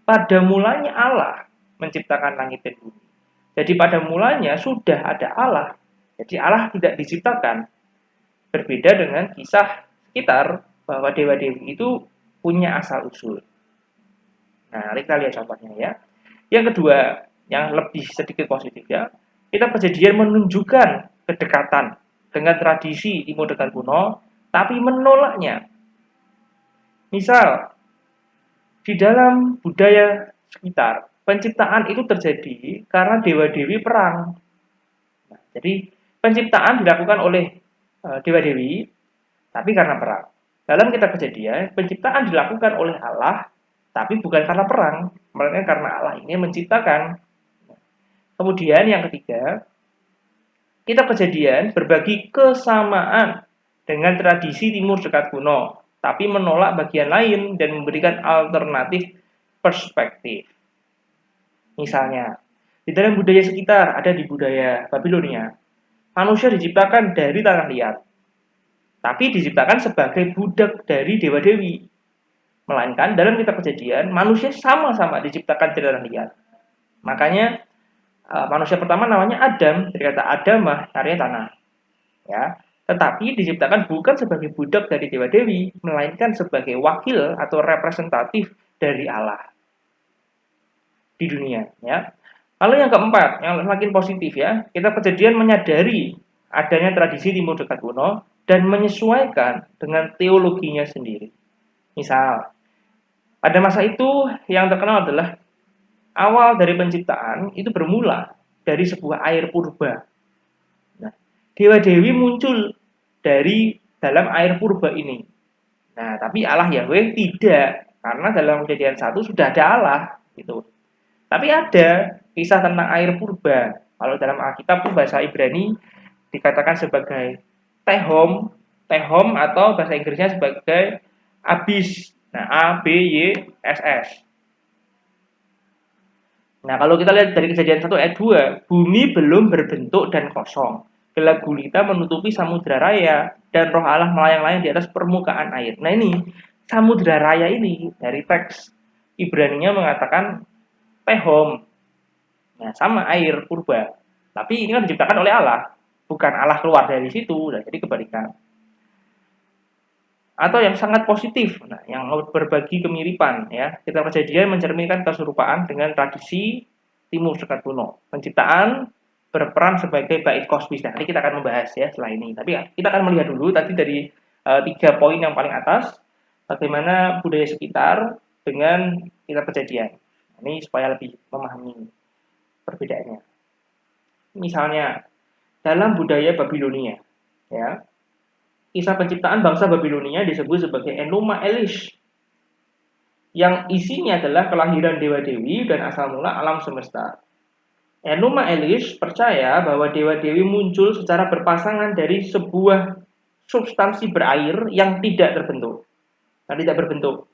pada mulanya Allah menciptakan langit dan bumi. Jadi pada mulanya sudah ada Allah. Jadi Allah tidak diciptakan. Berbeda dengan kisah sekitar bahwa dewa-dewi itu punya asal-usul. Nah, kita lihat contohnya ya. Yang kedua, yang lebih sedikit positif ya, kita Kejadian menunjukkan kedekatan dengan tradisi Timur Tengah kuno, tapi menolaknya. Misal, di dalam budaya sekitar, penciptaan itu terjadi karena dewa-dewi perang. Nah, jadi, penciptaan dilakukan oleh dewa-dewi, tapi karena perang. Dalam kitab Kejadian, penciptaan dilakukan oleh Allah, tapi bukan karena perang, melainkan karena Allah ini menciptakan. Kemudian yang ketiga, kitab Kejadian berbagi kesamaan dengan tradisi Timur Dekat kuno, tapi menolak bagian lain dan memberikan alternatif perspektif. Misalnya, di dalam budaya sekitar, ada di budaya Babilonia, manusia diciptakan dari tanah liat, tapi diciptakan sebagai budak dari dewa-dewi. Melainkan dalam kitab Kejadian, manusia sama-sama diciptakan dari tanah liat. Makanya manusia pertama namanya Adam, dari kata Adamah, artinya tanah. Ya, tetapi diciptakan bukan sebagai budak dari dewa-dewi, melainkan sebagai wakil atau representatif dari Allah di dunia. Ya. Lalu yang keempat, yang semakin positif ya, kita Kejadian menyadari adanya tradisi Timur Dekat kuno dan menyesuaikan dengan teologinya sendiri. Misal, pada masa itu yang terkenal adalah awal dari penciptaan itu bermula dari sebuah air purba. Nah, dewa-dewi muncul dari dalam air purba ini. Nah, tapi Allah Yahweh tidak, karena dalam Kejadian 1 sudah ada Allah gitu. Tapi ada kisah tentang air purba. Kalau dalam Alkitab bahasa Ibrani dikatakan sebagai tehom, tehom atau bahasa Inggrisnya sebagai abyss. Nah, A B Y S S. Nah, kalau kita lihat dari Kejadian 1 ayat 2, bumi belum berbentuk dan kosong. Gelap gulita menutupi samudra raya dan roh Allah melayang-layang di atas permukaan air. Nah, ini samudra raya ini dari teks Ibrani-nya mengatakan tehom. Nah, sama air purba. Tapi ini kan diciptakan oleh Allah, bukan Allah keluar dari situ. Nah, jadi kebalikan. Atau yang sangat positif, nah, yang berbagi kemiripan ya. Kitab Kejadian mencerminkan keserupaan dengan tradisi Timur Dekat kuno. Penciptaan berperan sebagai bait kosmis. Nah, ini kita akan membahas ya setelah ini. Tapi kita akan melihat dulu tadi dari 3 poin yang paling atas, bagaimana budaya sekitar dengan kitab Kejadian. Ini supaya lebih memahami perbedaannya. Misalnya dalam budaya Babilonia, ya, kisah penciptaan bangsa Babilonia disebut sebagai Enuma Elish, yang isinya adalah kelahiran dewa-dewi dan asal mula alam semesta. Enuma Elish percaya bahwa dewa-dewi muncul secara berpasangan dari sebuah substansi berair yang tidak terbentuk, yang tidak berbentuk.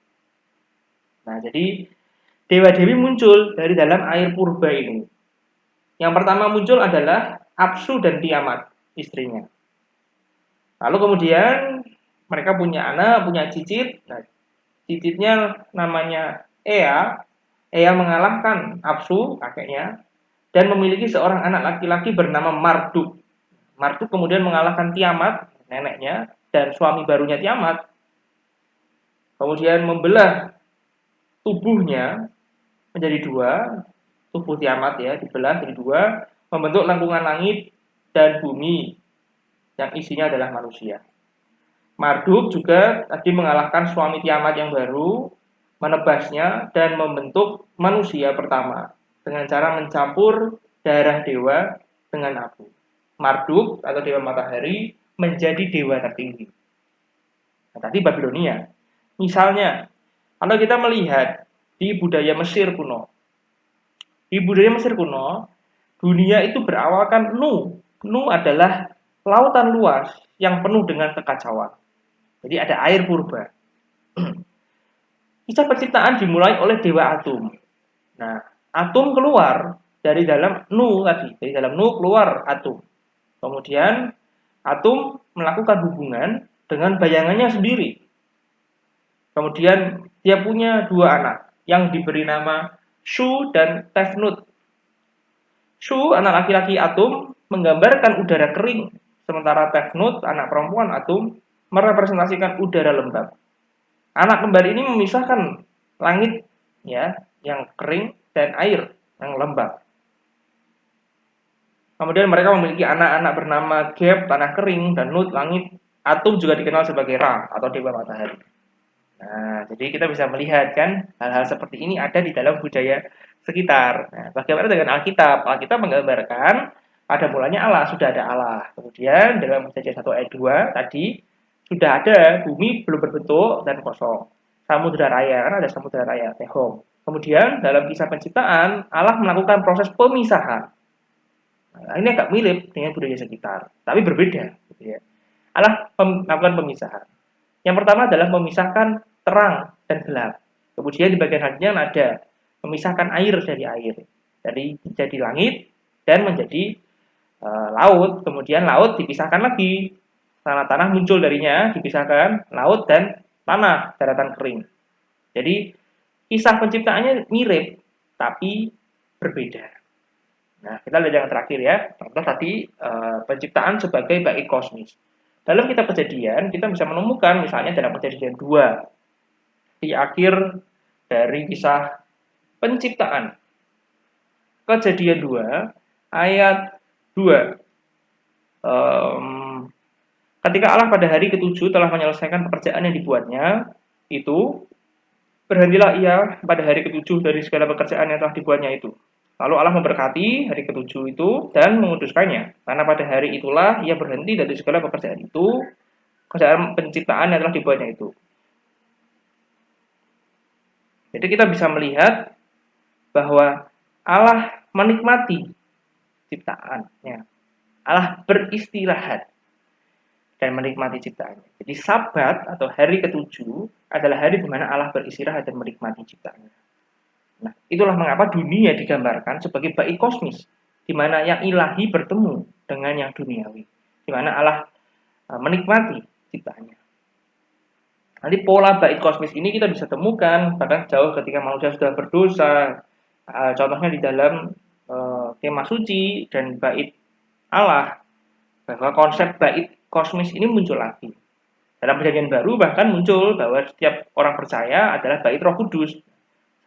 Nah, jadi dewa-dewi muncul dari dalam air purba ini. Yang pertama muncul adalah Apsu dan Tiamat, istrinya. Lalu kemudian mereka punya anak, punya cicit. Nah, cicitnya namanya Ea. Ea mengalahkan Apsu, kakeknya, dan memiliki seorang anak laki-laki bernama Marduk. Marduk kemudian mengalahkan Tiamat, neneknya, dan suami barunya Tiamat. Kemudian membelah tubuhnya menjadi dua, tubuh Tiamat ya, dibelah menjadi dua, membentuk lengkungan langit dan bumi yang isinya adalah manusia. Marduk juga tadi mengalahkan suami Tiamat yang baru, menebasnya dan membentuk manusia pertama dengan cara mencampur darah dewa dengan abu. Marduk atau dewa matahari menjadi dewa tertinggi. Nah, tadi Babilonia. Misalnya, kalau kita melihat di budaya Mesir kuno, di budaya Mesir kuno, dunia itu berawalkan Nu. Nu adalah lautan luas yang penuh dengan kekacauan. Jadi ada air purba. Kisah penciptaan dimulai oleh Dewa Atum. Nah, Atum keluar dari dalam Nu tadi. Dari dalam Nu keluar Atum. Kemudian Atum melakukan hubungan dengan bayangannya sendiri. Kemudian dia punya 2 anak yang diberi nama Shu dan Tefnut. Shu, anak laki-laki Atum, menggambarkan udara kering, sementara Tefnut, anak perempuan Atum, merepresentasikan udara lembab. Anak kembar ini memisahkan langit ya yang kering dan air yang lembab. Kemudian mereka memiliki anak-anak bernama Geb, tanah kering, dan Nut, langit. Atum juga dikenal sebagai Ra atau dewa matahari. Nah, jadi kita bisa melihat kan hal-hal seperti ini ada di dalam budaya sekitar. Nah, bagaimana dengan Alkitab? Alkitab menggambarkan pada mulanya Allah, sudah ada Allah. Kemudian dalam Kejadian 1 ayat 2 tadi sudah ada bumi belum berbentuk dan kosong. Samudra raya, kan ada samudra raya, Tehom. Kemudian dalam kisah penciptaan, Allah melakukan proses pemisahan. Nah, ini agak mirip dengan budaya sekitar, tapi berbeda. Gitu ya. Allah melakukan pemisahan. Yang pertama adalah memisahkan terang dan gelap. Kemudian di bagian hatinya ada memisahkan air dari air. Jadi langit dan menjadi laut. Kemudian laut dipisahkan lagi. Tanah-tanah muncul darinya, dipisahkan laut dan tanah, daratan kering. Jadi kisah penciptaannya mirip, tapi berbeda. Nah, kita lihat yang terakhir ya. Contoh tadi penciptaan sebagai bait kosmis. Dalam kitab Kejadian, kita bisa menemukan misalnya dalam Kejadian 2 di akhir dari kisah penciptaan. Kejadian 2 ayat 2. Ketika Allah pada hari ke-7 telah menyelesaikan pekerjaan yang dibuatnya, itu berhentilah ia pada hari ke-7 dari segala pekerjaan yang telah dibuatnya itu. Lalu Allah memberkati hari ke-7 itu dan menguduskannya. Karena pada hari itulah ia berhenti dari segala pekerjaan itu, pekerjaan penciptaan yang telah dibuatnya itu. Jadi kita bisa melihat bahwa Allah menikmati ciptaannya. Allah beristirahat dan menikmati ciptaannya. Jadi Sabat atau hari ke-7 adalah hari di mana Allah beristirahat dan menikmati ciptaannya. Nah, itulah mengapa dunia digambarkan sebagai bait kosmis, di mana yang ilahi bertemu dengan yang duniawi, di mana Allah menikmati ciptaannya. Nanti pola bait kosmis ini kita bisa temukan bahkan jauh ketika manusia sudah berdosa. Contohnya di dalam tema suci dan bait Allah, bahwa konsep bait kosmis ini muncul lagi. Dalam Perjanjian Baru bahkan muncul bahwa setiap orang percaya adalah bait Roh Kudus.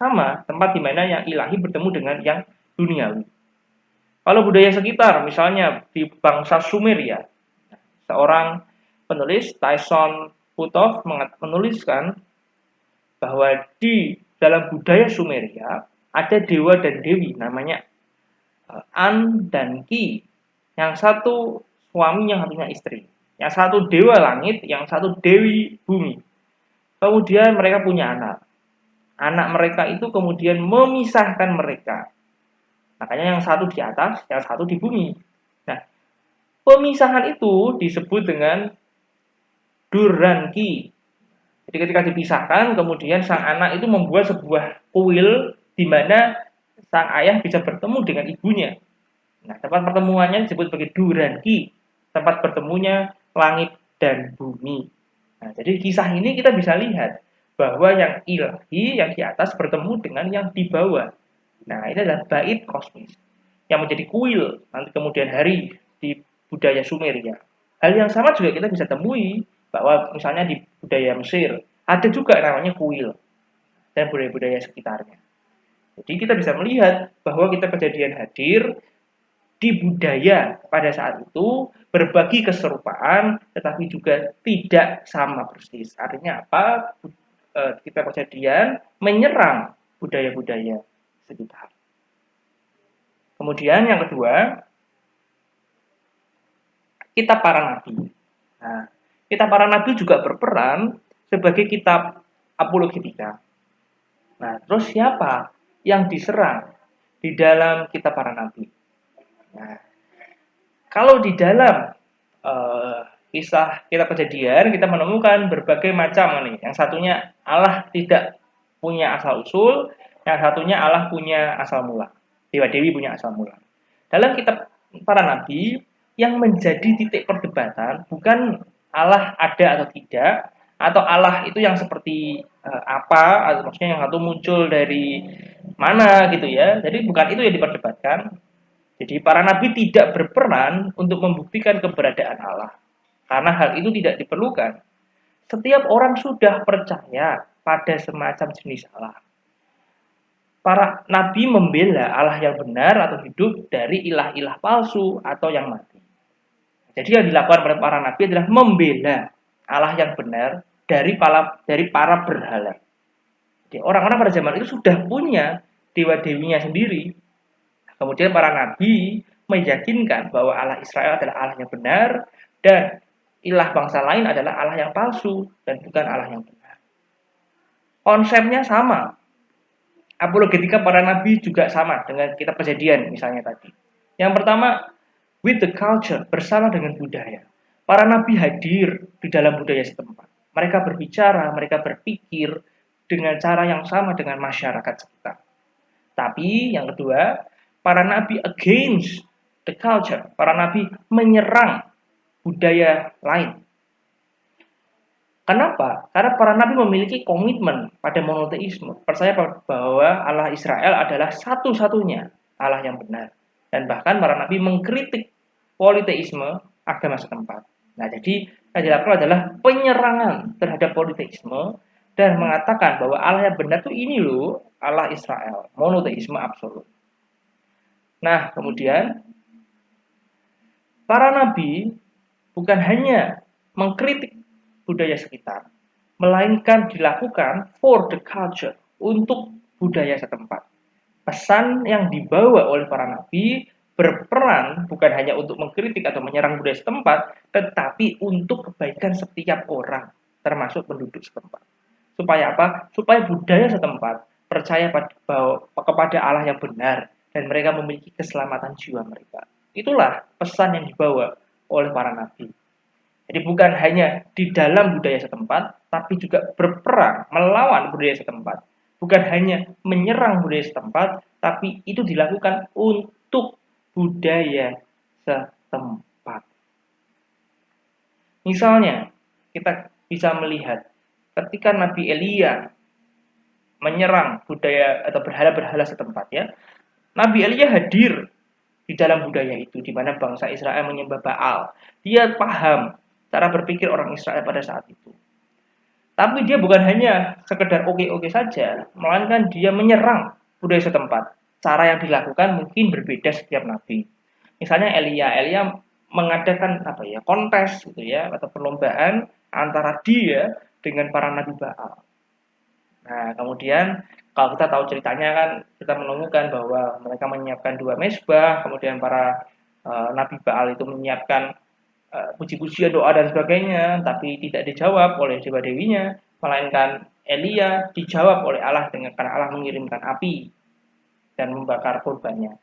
Sama, tempat di mana yang ilahi bertemu dengan yang duniawi. Kalau budaya sekitar, misalnya di bangsa Sumeria, seorang penulis, Tyson Puthoff, menuliskan bahwa di dalam budaya Sumeria ada dewa dan dewi, namanya An dan Ki. Yang satu suami, yang satunya istri. Yang satu dewa langit, yang satu dewi bumi. Kemudian mereka punya anak. Anak mereka itu kemudian memisahkan mereka. Makanya yang satu di atas, yang satu di bumi. Nah, pemisahan itu disebut dengan Duranki. Jadi ketika dipisahkan, kemudian sang anak itu membuat sebuah kuil di mana sang ayah bisa bertemu dengan ibunya. Nah, tempat pertemuannya disebut sebagai Duranki. Tempat bertemunya langit dan bumi. Nah, jadi kisah ini kita bisa lihat bahwa yang ilahi, yang di atas bertemu dengan yang di bawah. Nah, ini adalah bait kosmis yang menjadi kuil nanti kemudian hari di budaya Sumeria. Hal yang sama juga kita bisa temui bahwa misalnya di budaya Mesir ada juga namanya kuil dan budaya-budaya sekitarnya. Jadi kita bisa melihat bahwa kita kejadian hadir di budaya pada saat itu berbagi keserupaan, tetapi juga tidak sama persis. Artinya apa? Kita kejadian menyerang budaya-budaya sekitar. Kemudian yang kedua, kitab para nabi. Nah, kitab para nabi juga berperan sebagai kitab apologetika. Nah, terus siapa yang diserang di dalam kitab para nabi? Nah, kalau di dalam kisah kitab Kejadian kita menemukan berbagai macam nih. Yang satunya Allah tidak punya asal usul, yang satunya Allah punya asal mula. Dewa Dewi punya asal mula. Dalam kitab para nabi yang menjadi titik perdebatan bukan Allah ada atau tidak, atau Allah itu yang seperti apa, atau maksudnya yang satu muncul dari mana gitu ya. Jadi bukan itu yang diperdebatkan. Jadi para nabi tidak berperan untuk membuktikan keberadaan Allah. Karena hal itu tidak diperlukan. Setiap orang sudah percaya pada semacam jenis Allah. Para nabi membela Allah yang benar atau hidup dari ilah-ilah palsu atau yang mati. Jadi yang dilakukan oleh para nabi adalah membela Allah yang benar dari para berhala. Jadi orang-orang pada zaman itu sudah punya dewa-dewinya sendiri. Kemudian para nabi meyakinkan bahwa Allah Israel adalah Allah yang benar dan ilah bangsa lain adalah Allah yang palsu dan bukan Allah yang benar. Konsepnya sama. Apologetika para nabi juga sama dengan kitab Kejadian misalnya tadi. Yang pertama, with the culture, bersama dengan budaya. Para nabi hadir di dalam budaya setempat. Mereka berbicara, mereka berpikir dengan cara yang sama dengan masyarakat sekitar. Tapi yang kedua, para nabi against the culture. Para nabi menyerang budaya lain. Kenapa? Karena para nabi memiliki komitmen pada monoteisme, percaya bahwa Allah Israel adalah satu-satunya Allah yang benar. Dan bahkan para nabi mengkritik politeisme agama setempat. Nah, jadi yang dilakukan adalah penyerangan terhadap politeisme dan mengatakan bahwa Allah yang benar itu ini loh, Allah Israel, monoteisme absolut. Nah, kemudian para nabi bukan hanya mengkritik budaya sekitar, melainkan dilakukan for the culture, untuk budaya setempat. Pesan yang dibawa oleh para nabi berperan bukan hanya untuk mengkritik atau menyerang budaya setempat, tetapi untuk kebaikan setiap orang, termasuk penduduk setempat. Supaya apa? Supaya budaya setempat percaya kepada Allah yang benar dan mereka memiliki keselamatan jiwa mereka. Itulah pesan yang dibawa oleh para nabi. Jadi bukan hanya di dalam budaya setempat, tapi juga berperang melawan budaya setempat. Bukan hanya menyerang budaya setempat, tapi itu dilakukan untuk budaya setempat. Misalnya, kita bisa melihat ketika Nabi Elia menyerang budaya atau berhala-berhala setempat ya, Nabi Elia hadir di dalam budaya itu, di mana bangsa Israel menyembah Baal. Dia paham cara berpikir orang Israel pada saat itu. Tapi dia bukan hanya sekedar oke-oke saja, melainkan dia menyerang budaya setempat. Cara yang dilakukan mungkin berbeda setiap nabi. Misalnya Elia mengadakan kontes gitu ya, atau perlombaan antara dia dengan para nabi Baal. Nah, kemudian kalau kita tahu ceritanya kan, kita menemukan bahwa mereka menyiapkan 2 mezbah, kemudian para nabi Baal itu menyiapkan puji-pujian, doa dan sebagainya, tapi tidak dijawab oleh dewa-dewinya, melainkan Elia dijawab oleh Allah dengan karena Allah mengirimkan api dan membakar korbannya.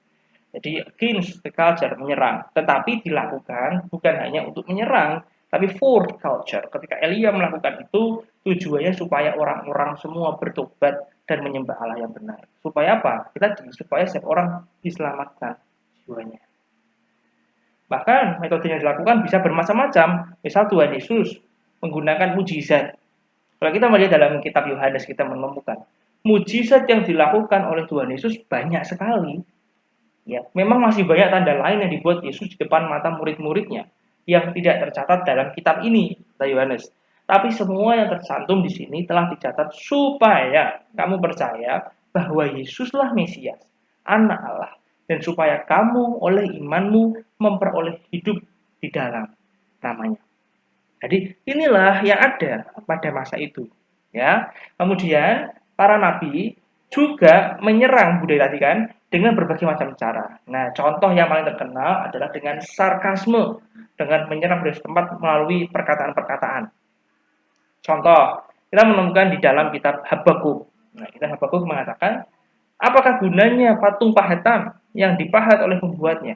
Jadi against the culture, menyerang, tetapi dilakukan bukan hanya untuk menyerang, tapi for the culture. Ketika Elia melakukan itu, tujuannya supaya orang-orang semua bertobat dan menyembah Allah yang benar. Supaya apa? Supaya setiap orang diselamatkan jiwanya. Bahkan metode yang dilakukan bisa bermacam-macam. Misal Tuhan Yesus menggunakan mujizat. Kalau kita melihat dalam kitab Yohanes, kita menemukan mujizat yang dilakukan oleh Tuhan Yesus banyak sekali. Ya, memang masih banyak tanda lain yang dibuat Yesus di depan mata murid-muridnya yang tidak tercatat dalam kitab ini, kata Yohanes. Tapi semua yang tercantum di sini telah dicatat supaya kamu percaya bahwa Yesuslah Mesias, Anak Allah, dan supaya kamu oleh imanmu memperoleh hidup di dalam namanya. Jadi inilah yang ada pada masa itu. Ya, kemudian para nabi juga menyerang budaya tadi kan dengan berbagai macam cara. Nah, contoh yang paling terkenal adalah dengan sarkasme, dengan menyerang budaya setempat melalui perkataan-perkataan. Contoh, kita menemukan di dalam kitab Habakuk. Nah, kitab Habakuk mengatakan, apakah gunanya patung pahatan yang dipahat oleh pembuatnya?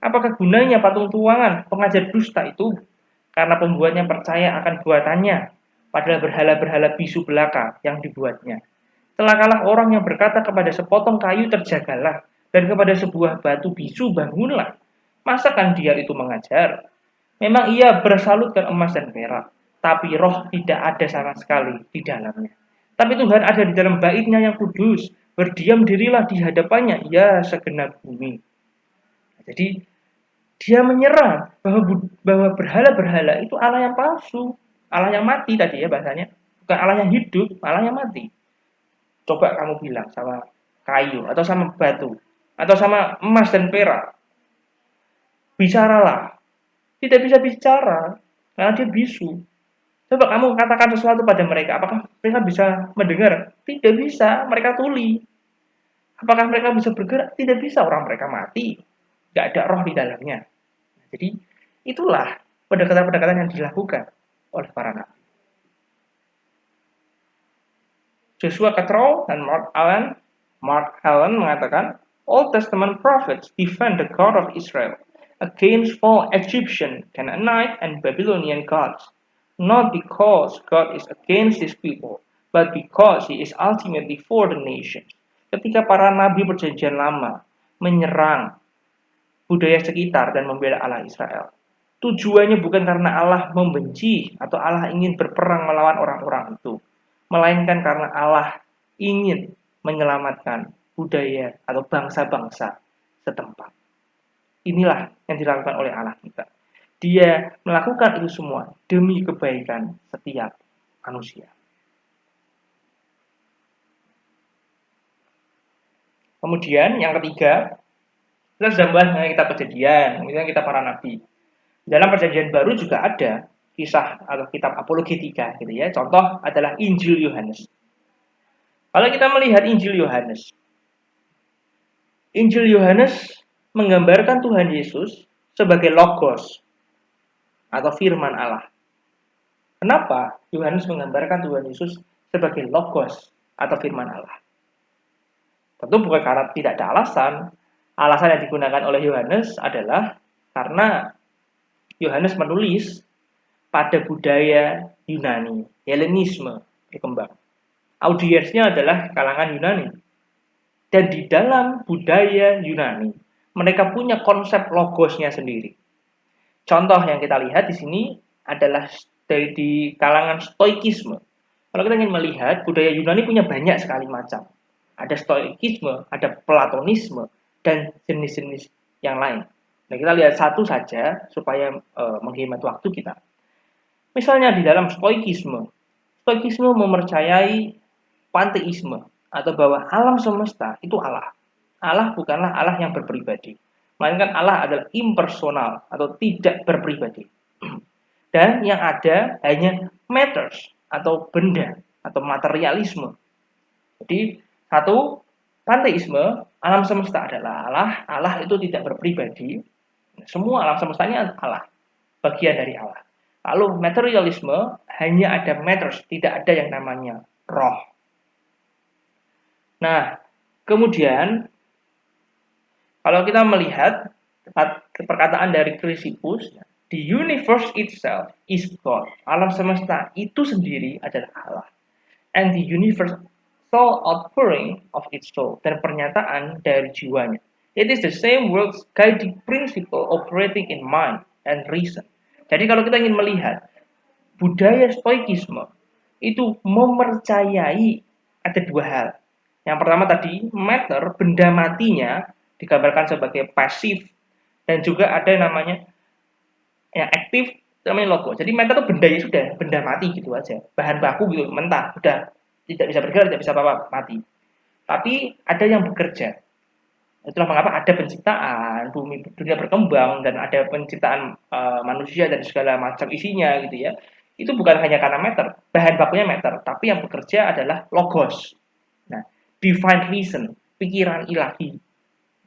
Apakah gunanya patung tuangan pengajar dusta itu? karena pembuatnya percaya akan buatannya, padahal berhala-berhala bisu belaka yang dibuatnya. Celakalah orang yang berkata kepada sepotong kayu terjagalah, dan kepada sebuah batu bisu bangunlah. Masakan dia itu mengajar? Memang ia bersalutkan emas dan perak, tapi roh tidak ada sama sekali di dalamnya. Tapi Tuhan ada di dalam bait-Nya yang kudus, berdiam dirilah di hadapannya, ya segenap bumi. Jadi dia menyerang bahwa berhala-berhala itu Allah yang palsu, Allah yang mati tadi ya bahasanya, bukan Allah yang hidup, Allah yang mati. Coba kamu bilang sama kayu atau sama batu atau sama emas dan perak, bicaralah. Tidak bisa bicara karena dia bisu. Coba kamu katakan sesuatu pada mereka, apakah mereka bisa mendengar? Tidak bisa, mereka tuli. Apakah mereka bisa bergerak? Tidak bisa, orang mereka mati. Tidak ada roh di dalamnya. Jadi itulah pendekatan-pendekatan yang dilakukan oleh para nabi. Joshua Cottrell dan Mark Allen mengatakan, Old Testament prophets defend the God of Israel against false Egyptian, Canaanite, and Babylonian gods, not because God is against his people, but because he is ultimately for the nation. Ketika para nabi perjanjian lama menyerang budaya sekitar dan membela Allah Israel, tujuannya bukan karena Allah membenci atau Allah ingin berperang melawan orang-orang itu, melainkan karena Allah ingin menyelamatkan budaya atau bangsa-bangsa setempat. Inilah yang dilakukan oleh Allah kita. Dia melakukan itu semua demi kebaikan setiap manusia. Kemudian yang ketiga, kita sudah membahas mengenai kitab Kejadian, kemudian kitab para nabi. Dalam perjanjian baru juga ada kisah atau kitab apologetika gitu ya. Contoh adalah Injil Yohanes. Kalau kita melihat Injil Yohanes menggambarkan Tuhan Yesus sebagai logos atau firman Allah. Kenapa Yohanes menggambarkan Tuhan Yesus sebagai logos atau firman Allah? Tentu bukan karena tidak ada alasan. Alasan yang digunakan oleh Yohanes adalah karena Yohanes menulis pada budaya Yunani, Helenisme berkembang. Audiensnya adalah kalangan Yunani. Dan di dalam budaya Yunani, mereka punya konsep logosnya sendiri. Contoh yang kita lihat di sini adalah di kalangan Stoikisme. Kalau kita ingin melihat, budaya Yunani punya banyak sekali macam. Ada Stoikisme, ada Platonisme, dan jenis-jenis yang lain. Nah, kita lihat satu saja supaya menghemat waktu kita. Misalnya di dalam Stoikisme mempercayai panteisme atau bahwa alam semesta itu Allah. Allah bukanlah Allah yang berpribadi, melainkan Allah adalah impersonal atau tidak berpribadi. Dan yang ada hanya matters atau benda atau materialisme. Jadi satu, panteisme, alam semesta adalah Allah, Allah itu tidak berpribadi. Semua alam semestanya Allah, bagian dari Allah. Lalu materialisme, hanya ada matters, tidak ada yang namanya roh. Nah, kemudian kalau kita melihat perkataan dari Chrysippus, the universe itself is God. Alam semesta itu sendiri adalah Allah. And the universal outpouring of its soul. Dan pernyataan dari jiwanya. It is the same world's guiding principle operating in mind and reason. Jadi kalau kita ingin melihat budaya Stoikisme itu mempercayai ada dua hal. Yang pertama tadi, matter, benda matinya digambarkan sebagai pasif, dan juga ada namanya yang aktif, namanya logo. Jadi matter itu benda ya sudah, benda mati gitu aja, bahan baku gitu, mentah, udah tidak bisa bergerak, tidak bisa apa-apa, mati. Tapi ada yang bekerja. Itulah mengapa ada penciptaan, bumi dunia berkembang, dan ada penciptaan manusia dan segala macam isinya gitu ya. Itu bukan hanya karena matter, bahan bakunya matter, tapi yang bekerja adalah logos. Nah, divine reason, pikiran ilahi.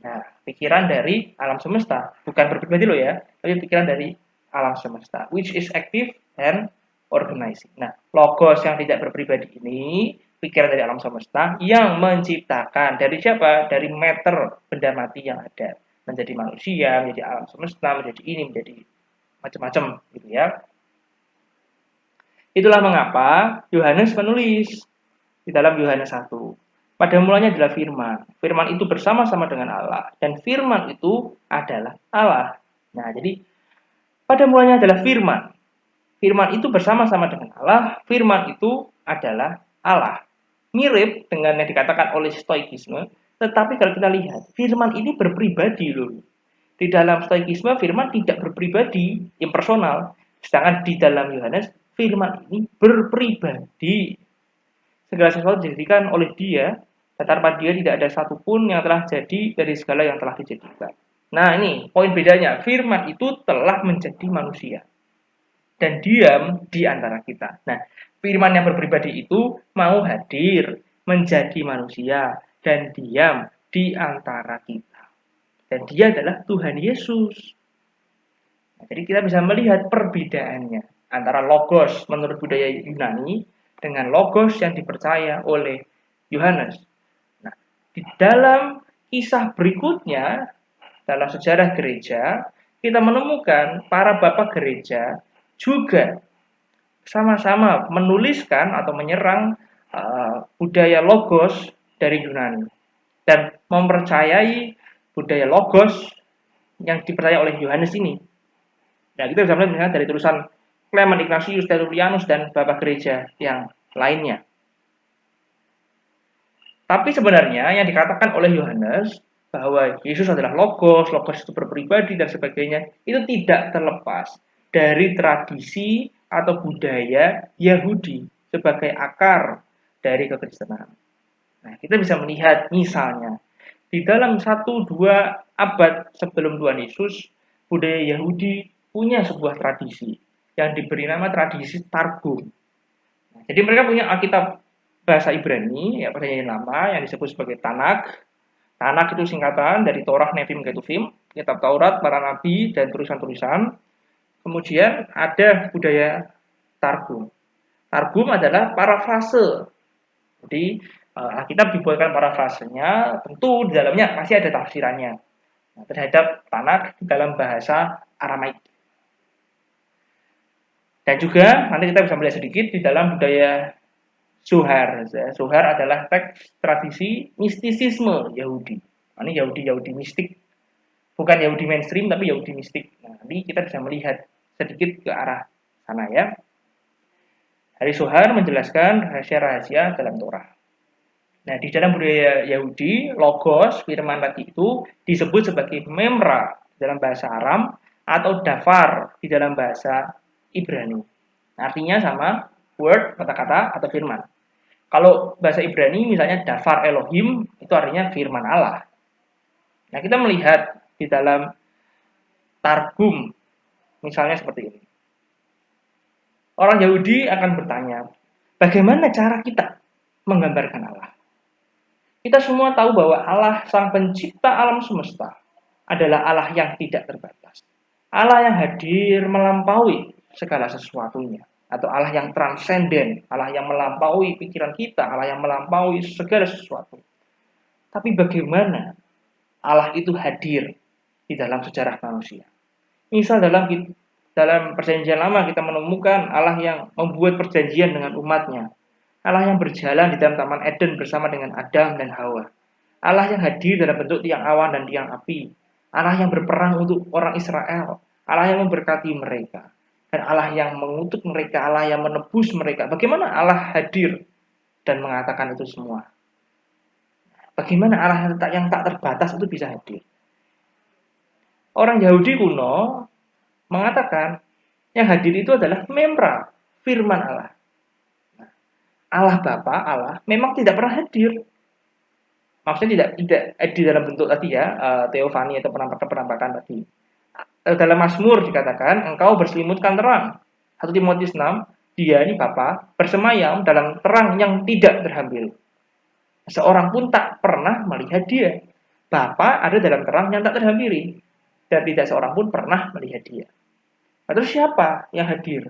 Nah, pikiran dari alam semesta, bukan berpribadi loh ya, tapi pikiran dari alam semesta, which is active and organizing. Nah, logos yang tidak berpribadi ini, pikiran dari alam semesta yang menciptakan dari siapa? Dari matter, benda mati yang ada, menjadi manusia, menjadi alam semesta, menjadi ini, menjadi macam-macam gitu ya. Itulah mengapa Yohanes menulis di dalam Yohanes 1. Pada mulanya adalah firman. Firman itu bersama-sama dengan Allah. Dan firman itu adalah Allah. Nah, jadi pada mulanya adalah firman. Firman itu bersama-sama dengan Allah. Firman itu adalah Allah. Mirip dengan yang dikatakan oleh Stoikisme. Tetapi kalau kita lihat, firman ini berpribadi loh. Di dalam Stoikisme, firman tidak berpribadi, impersonal. Sedangkan di dalam Yohanes, firman ini berpribadi. Segala sesuatu dijadikan oleh dia, dan tanpa dia tidak ada satupun yang telah jadi dari segala yang telah dijadikan. Nah ini poin bedanya, firman itu telah menjadi manusia dan diam di antara kita. Nah, firman yang berpribadi itu mau hadir menjadi manusia dan diam di antara kita. Dan dia adalah Tuhan Yesus. Nah, jadi kita bisa melihat perbedaannya antara logos menurut budaya Yunani dengan logos yang dipercaya oleh Yohanes. Nah, di dalam kisah berikutnya, dalam sejarah gereja, kita menemukan para bapak gereja juga sama-sama menuliskan atau menyerang budaya logos dari Yunani dan mempercayai budaya logos yang dipercaya oleh Yohanes ini. Nah, kita bisa melihat misalnya dari tulisan Clement Ignatius, Tertullianus, dan bapak gereja yang lainnya. Tapi sebenarnya yang dikatakan oleh Yohanes bahwa Yesus adalah logos, logos itu berpribadi dan sebagainya, itu tidak terlepas dari tradisi atau budaya Yahudi sebagai akar dari kekristenan. Nah, kita bisa melihat misalnya di dalam 1-2 abad sebelum Tuhan Yesus, budaya Yahudi punya sebuah tradisi yang diberi nama tradisi Targum. Nah, jadi mereka punya Alkitab bahasa Ibrani, ya perjanjian lama yang disebut sebagai Tanakh. Tanakh itu singkatan dari Torah, Nevim, Ketuvim, kitab Taurat, para nabi, dan tulisan-tulisan. Kemudian ada budaya Targum. Targum adalah parafrase. Jadi Alkitab dibuatkan parafrasenya, tentu di dalamnya pasti ada tafsirannya terhadap Tanakh dalam bahasa Aramaik. Dan juga nanti kita bisa melihat sedikit di dalam budaya Zohar. Zohar adalah teks tradisi mistisisme Yahudi. Ini Yahudi mistik, bukan Yahudi mainstream tapi Yahudi mistik. Nah, nanti kita bisa melihat sedikit ke arah sana ya. Hari Zohar menjelaskan rahasia-rahasia dalam Torah. Nah, di dalam budaya Yahudi, logos, firman tadi itu disebut sebagai memra dalam bahasa Aram atau dafar di dalam bahasa Ibrani. Artinya sama, word, kata-kata, atau firman. Kalau bahasa Ibrani misalnya dafar Elohim, itu artinya firman Allah. Nah, kita melihat di dalam Targum, misalnya seperti ini. Orang Yahudi akan bertanya, bagaimana cara kita menggambarkan Allah? Kita semua tahu bahwa Allah, sang pencipta alam semesta, adalah Allah yang tidak terbatas. Allah yang hadir melampaui segala sesuatunya. Atau Allah yang transenden, Allah yang melampaui pikiran kita, Allah yang melampaui segala sesuatu. Tapi bagaimana Allah itu hadir di dalam sejarah manusia? Misal dalam perjanjian lama kita menemukan Allah yang membuat perjanjian dengan umatnya. Allah yang berjalan di dalam Taman Eden bersama dengan Adam dan Hawa. Allah yang hadir dalam bentuk tiang awan dan tiang api. Allah yang berperang untuk orang Israel. Allah yang memberkati mereka. Dan Allah yang mengutuk mereka. Allah yang menebus mereka. Bagaimana Allah hadir dan mengatakan itu semua? Bagaimana Allah yang tak terbatas itu bisa hadir? Orang Yahudi kuno mengatakan yang hadir itu adalah memra, firman Allah. Allah Bapa, Allah memang tidak pernah hadir. Maksudnya tidak di dalam bentuk tadi ya, teofani atau penampakan tadi. Dalam Mazmur dikatakan, engkau berselimutkan terang. 1 Timotius 6, dia ini Bapa bersemayam dalam terang yang tidak terhambil. Seorang pun tak pernah melihat dia. Bapa ada dalam terang yang tak terhampiri. Dan tidak seorang pun pernah melihat dia. Lalu siapa yang hadir?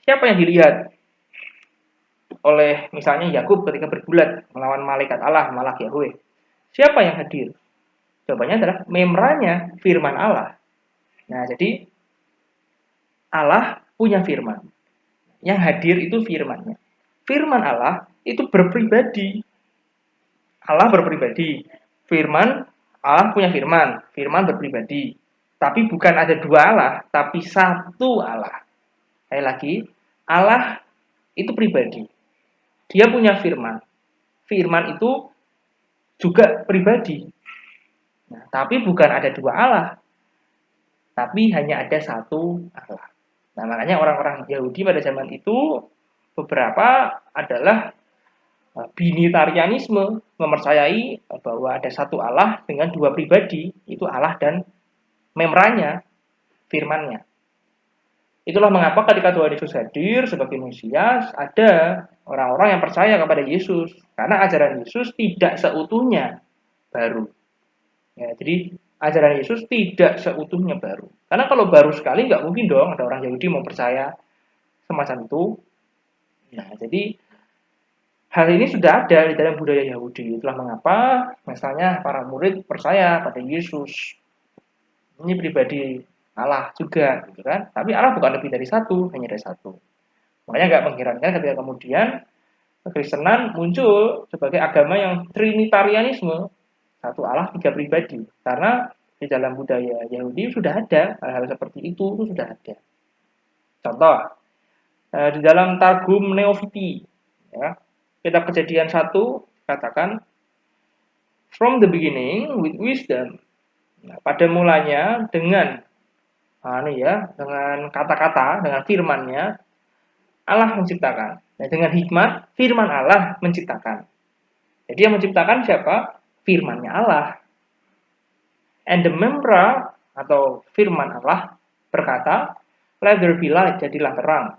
Siapa yang dilihat oleh misalnya Yakub ketika bergulat melawan malaikat Allah, Malak Yahweh? Siapa yang hadir? Jawabannya adalah memranya, firman Allah. Nah, jadi Allah punya firman. Yang hadir itu firman-Nya. Firman Allah itu berpribadi. Allah berpribadi. Firman, Allah punya firman. Firman berpribadi. Tapi bukan ada dua Allah, tapi satu Allah. Sekali lagi, Allah itu pribadi. Dia punya firman. Firman itu juga pribadi. Nah, tapi bukan ada dua Allah, tapi hanya ada satu Allah. Nah, makanya orang-orang Yahudi pada zaman itu beberapa adalah binitarianisme, mempercayai bahwa ada satu Allah dengan dua pribadi, itu Allah dan memranya, firmannya. Itulah mengapa ketika Tuhan Yesus hadir sebagai Mesias, ada orang-orang yang percaya kepada Yesus. Karena ajaran Yesus tidak seutuhnya baru. Ya, jadi ajaran Yesus tidak seutuhnya baru. Karena kalau baru sekali nggak mungkin dong ada orang Yahudi mau percaya semacam itu. Nah, jadi hal ini sudah ada di dalam budaya Yahudi. Itulah mengapa misalnya para murid percaya pada Yesus. Ini pribadi Allah juga, gitu kan? Tapi Allah bukan lebih dari satu, hanya ada satu. Makanya nggak mengherankan ketika kemudian kekristenan muncul sebagai agama yang trinitarianisme, satu Allah tiga pribadi. Karena di dalam budaya Yahudi sudah ada hal-hal seperti itu sudah ada. Contoh di dalam Targum Neofiti, ya, kitab Kejadian 1 katakan from the beginning with wisdom. Nah, pada mulanya dengan dengan kata-kata, dengan firman-Nya Allah menciptakan. Nah, dengan hikmat firman Allah menciptakan. Jadi yang menciptakan siapa? Firman-Nya Allah. And the memra atau firman Allah berkata, let there be light, jadilah terang.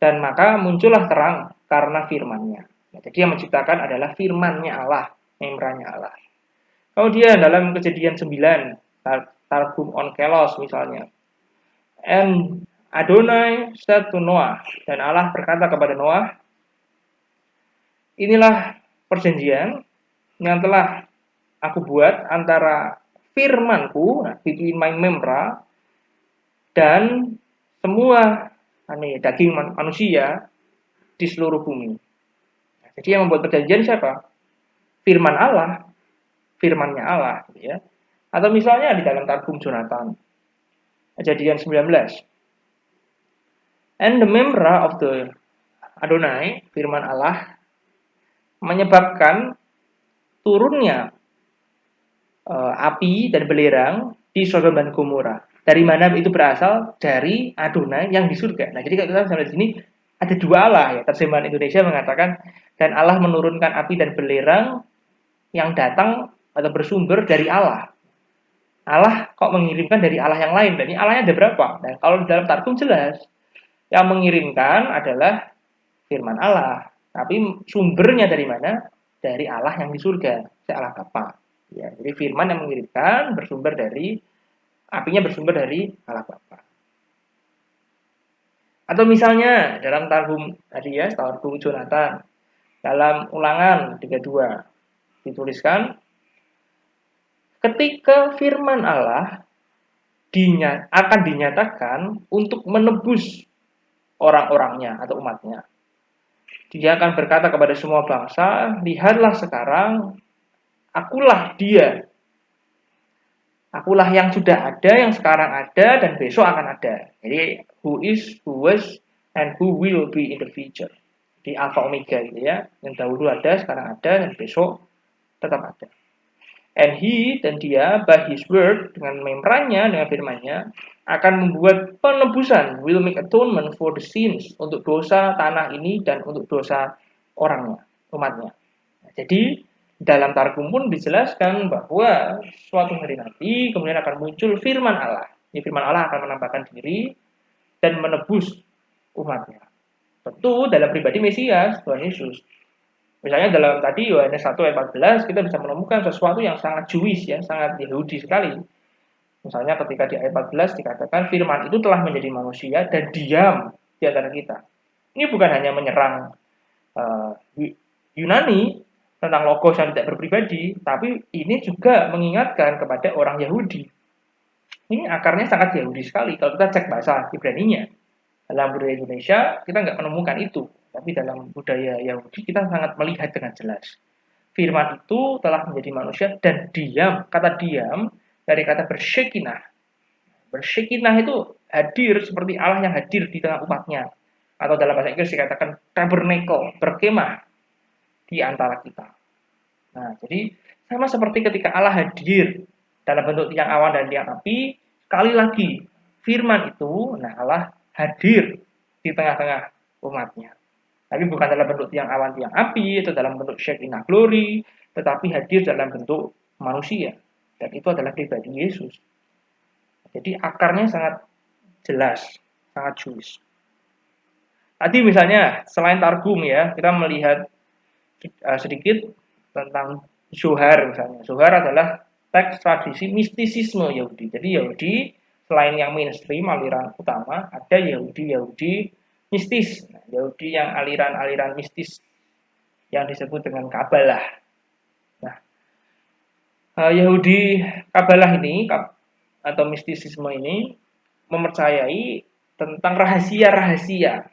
Dan maka muncullah terang karena firman-Nya. Nah, jadi yang menciptakan adalah firman-Nya Allah, memranya Allah. Kemudian dalam Kejadian 9, Targum Onkelos misalnya. And Adonai said to Noah, dan Allah berkata kepada Noah, inilah perjanjian yang telah aku buat antara firmanku, between my memra, dan semua daging manusia di seluruh bumi. Jadi yang membuat perjanjian siapa? Firman Allah, firmannya Allah, gitu ya. Atau misalnya di dalam Targum Jonathan, Kejadian 19. And the memra of the Adonai, firman Allah, menyebabkan turunnya api dan belerang di Sodom dan Gomora. Dari mana itu berasal? Dari Adonai yang di surga. Nah, jadi kalau kita sampai di sini ada dua Allah ya. Terjemahan Indonesia mengatakan dan Allah menurunkan api dan belerang yang datang atau bersumber dari Allah. Allah kok mengirimkan dari Allah yang lain? Berarti Allahnya ada berapa? Nah, kalau di dalam Targum jelas yang mengirimkan adalah firman Allah. Tapi sumbernya dari mana? Dari Allah yang di surga, si Allah Bapa. Ya, jadi firman yang mengirimkan bersumber dari apinya bersumber dari Allah Bapa. Atau misalnya dalam Targum tadi ya, Targum Jonathan, dalam Ulangan 32 dituliskan ketika firman Allah akan dinyatakan untuk menebus orang-orangnya atau umatnya. Dia akan berkata kepada semua bangsa, lihatlah sekarang, akulah dia. Akulah yang sudah ada, yang sekarang ada, dan besok akan ada. Jadi, who is, who was, and who will be in the future. Di Alpha Omega gitu ya. Yang dahulu ada, sekarang ada, dan besok tetap ada. And he, dan dia, by his word, dengan memranya, dengan firmannya, akan membuat penebusan, will make atonement for the sins, untuk dosa tanah ini dan untuk dosa orangnya, umatnya. Nah, jadi dalam Targum pun dijelaskan bahwa suatu hari nanti kemudian akan muncul firman Allah. Ini firman Allah akan menampakkan diri dan menebus umatnya. Tentu dalam pribadi Mesias, Tuhan Yesus. Misalnya dalam tadi Yohanes 1 ayat 14 kita bisa menemukan sesuatu yang sangat Jewish ya, sangat Yahudi sekali. Misalnya ketika di ayat 14 dikatakan firman itu telah menjadi manusia dan diam di antara kita. Ini bukan hanya menyerang Yunani tentang logos yang tidak berpribadi, tapi ini juga mengingatkan kepada orang Yahudi. Ini akarnya sangat Yahudi sekali kalau kita cek bahasa Ibrani-nya. Dalam budaya Indonesia kita nggak menemukan itu, tapi dalam budaya Yahudi kita sangat melihat dengan jelas. Firman itu telah menjadi manusia dan diam, kata diam dari kata bersyekinah. Bersyekinah itu hadir seperti Allah yang hadir di tengah umatnya. Atau dalam bahasa Inggris dikatakan tabernacle, berkemah di antara kita. Nah, jadi sama seperti ketika Allah hadir dalam bentuk tiang awan dan tiang api, sekali lagi firman itu, nah Allah hadir di tengah-tengah umatnya. Tapi bukan dalam bentuk tiang awan, tiang api, itu dalam bentuk Shekinah glory, tetapi hadir dalam bentuk manusia. Dan itu adalah pribadi Yesus. Jadi akarnya sangat jelas, sangat Jewish. Tadi misalnya selain Targum ya, kita melihat sedikit tentang Zohar misalnya. Zohar adalah teks tradisi mistisisme Yahudi. Jadi Yahudi selain yang mainstream aliran utama, ada Yahudi mistis. Nah, Yahudi yang aliran-aliran mistis yang disebut dengan Kabalah. Nah, Yahudi Kabalah ini atau mistisisme ini mempercayai tentang rahasia-rahasia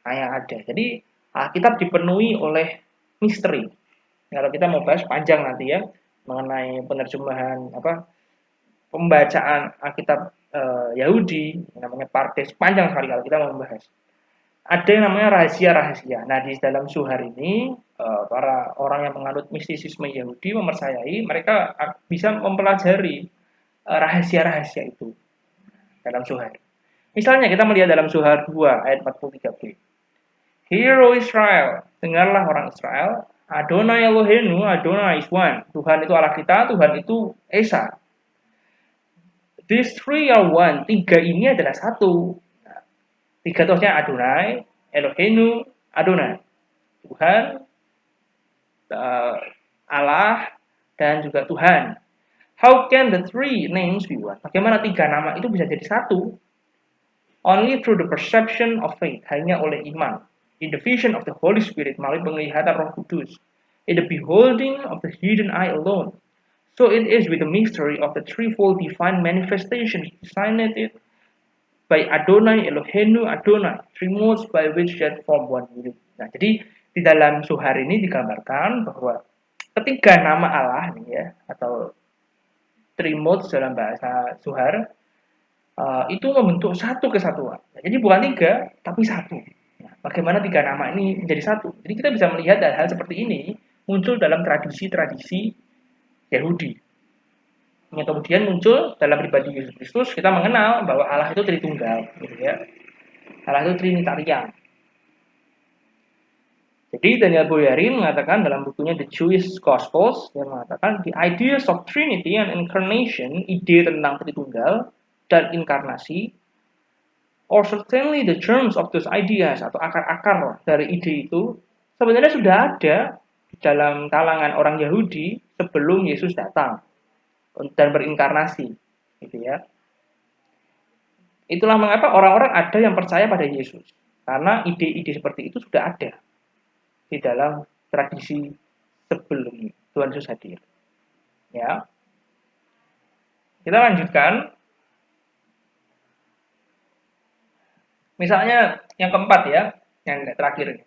yang ada. Jadi Alkitab dipenuhi oleh misteri. Kalau kita mau bahas panjang nanti ya mengenai penerjemahan pembacaan Alkitab Yahudi, namanya Pardes, panjang sekali kalau kita mau membahas. Ada yang namanya rahasia-rahasia. Nah, di dalam Zohar ini para orang yang menganut mistisisme Yahudi mempercayai mereka bisa mempelajari rahasia-rahasia itu dalam Zohar. Misalnya kita melihat dalam Zohar 2 ayat 43b. Hear, O Israel, dengarlah orang Israel, Adonai Eloheinu, Adonai is one. Tuhan itu Allah kita, Tuhan itu Esa. These three are one. Tiga ini adalah satu. Tiga itu artinya Adonai, Eloheinu, Adonai. Tuhan, Allah, dan juga Tuhan. How can the three names be one? Bagaimana tiga nama itu bisa jadi satu? Only through the perception of faith, hanya oleh iman. In the vision of the Holy Spirit, melalui penglihatan Roh Kudus. In the beholding of the hidden eye alone. So it is with the mystery of the threefold divine manifestations designated by Adonai, Eloheinu, Adonai, three modes by which that form one unit. Nah, jadi di dalam Zohar ini digambarkan bahwa ketiga nama Allah nih ya, atau three modes dalam bahasa Zohar itu membentuk satu kesatuan. Nah, jadi bukan tiga, tapi satu. Nah, bagaimana tiga nama ini menjadi satu? Jadi kita bisa melihat hal-hal seperti ini muncul dalam tradisi-tradisi Yahudi. Yang kemudian muncul dalam pribadi Yesus Kristus, kita mengenal bahwa Allah itu Tritunggal, gitu ya. Allah itu Trinitarian. Jadi Daniel Boyarin mengatakan dalam bukunya The Jewish Gospels, yang mengatakan the ideas of Trinity and Incarnation, ide tentang Tritunggal dan inkarnasi, or certainly the germs of those ideas atau akar-akar dari ide itu sebenarnya sudah ada dalam kalangan orang Yahudi sebelum Yesus datang dan berinkarnasi, gitu ya. Itulah mengapa orang-orang ada yang percaya pada Yesus, karena ide-ide seperti itu sudah ada di dalam tradisi sebelum Tuhan Yesus hadir. Ya, kita lanjutkan. Misalnya yang keempat ya, yang terakhir.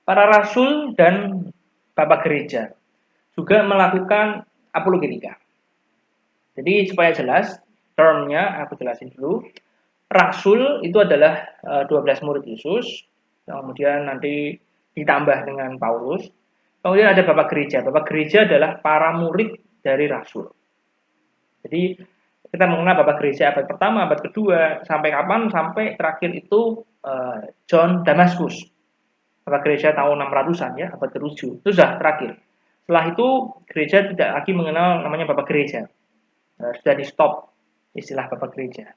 Para rasul dan bapak gereja juga melakukan apologetika. Jadi supaya jelas, termnya aku jelasin dulu. Rasul itu adalah 12 murid Yesus, kemudian nanti ditambah dengan Paulus. Kemudian ada bapak gereja. Bapak gereja adalah para murid dari rasul. Jadi kita mengenal bapak gereja abad pertama, abad kedua, sampai kapan? Sampai terakhir itu John Damaskus. Bapak gereja tahun 600-an ya, abad ke-7. Itu sudah terakhir. Setelah itu gereja tidak lagi mengenal namanya bapak gereja. Sudah di stop istilah bapak gereja.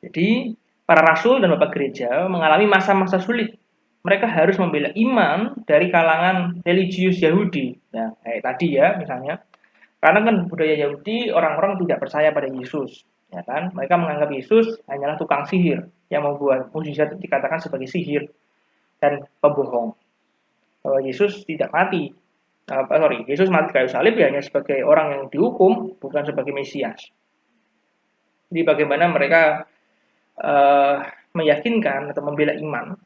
Jadi para rasul dan bapak gereja mengalami masa-masa sulit. Mereka harus membela iman dari kalangan religius Yahudi. Nah, kayak tadi ya misalnya. Karena kan budaya Yahudi orang-orang tidak percaya pada Yesus, ya kan? Mereka menganggap Yesus hanyalah tukang sihir yang membuat mukjizat dikatakan sebagai sihir dan pembohong. Bahwa Yesus tidak mati. Yesus mati kayu salib ya hanya sebagai orang yang dihukum, bukan sebagai Mesias. Jadi bagaimana mereka meyakinkan atau membela iman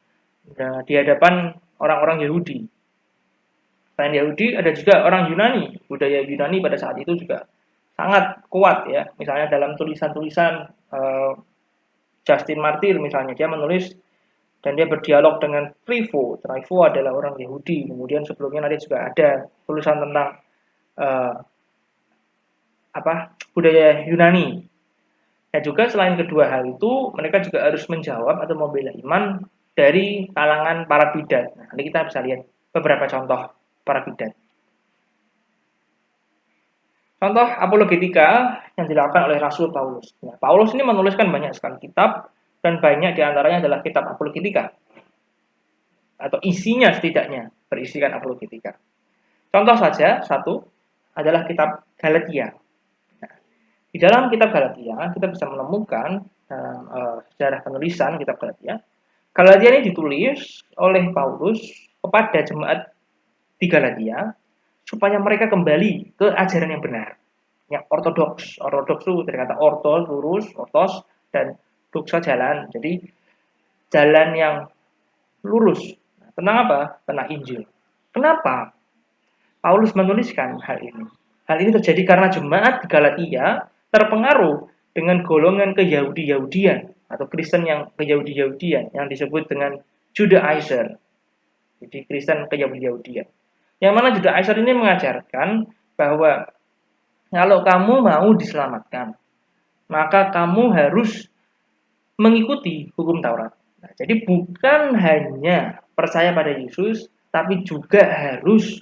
di hadapan orang-orang Yahudi. Selain Yahudi, ada juga orang Yunani. Budaya Yunani pada saat itu juga sangat kuat ya. Misalnya dalam tulisan-tulisan Justin Martyr misalnya, dia menulis dan dia berdialog dengan Trypho. Trypho adalah orang Yahudi. Kemudian sebelumnya nanti juga ada tulisan tentang budaya Yunani. Dan juga selain kedua hal itu, mereka juga harus menjawab atau membela iman dari kalangan para bidat. Nah, nanti kita bisa lihat beberapa contoh para bidat. Contoh apologetika yang dilakukan oleh Rasul Paulus. Nah, Paulus ini menuliskan banyak sekali kitab, dan banyak diantaranya adalah kitab apologetika. Atau isinya setidaknya berisikan apologetika. Contoh saja, satu adalah kitab Galatia. Nah, di dalam kitab Galatia, kita bisa menemukan sejarah penulisan kitab Galatia. Galatia ini ditulis oleh Paulus kepada jemaat di Galatia, supaya mereka kembali ke ajaran yang benar, yang ortodoks. Ortodoks itu dari kata ortos, lurus, ortos, dan doxa jalan. Jadi jalan yang lurus. Tentang apa? Tentang Injil. Kenapa Paulus menuliskan hal ini? Hal ini terjadi karena jemaat di Galatia terpengaruh dengan golongan ke-Yahudi-Yahudian atau Kristen yang ke-Yahudi-Yahudian yang disebut dengan Judaizer. Jadi Kristen ke-Yahudi-Yahudian. Yang mana Judaizer ini mengajarkan bahwa kalau kamu mau diselamatkan, maka kamu harus mengikuti hukum Taurat. Nah, jadi bukan hanya percaya pada Yesus, tapi juga harus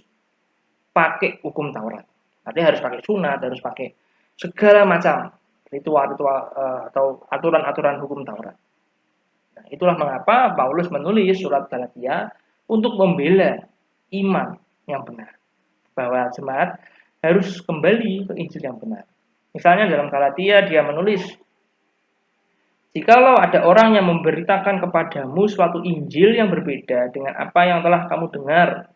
pakai hukum Taurat. Artinya harus pakai sunat, harus pakai segala macam ritual-ritual atau aturan-aturan hukum Taurat. Nah, itulah mengapa Paulus menulis surat Galatia untuk membela iman yang benar, bahwa jemaat harus kembali ke Injil yang benar. Misalnya dalam Galatia dia menulis, jikalau ada orang yang memberitakan kepadamu suatu Injil yang berbeda dengan apa yang telah kamu dengar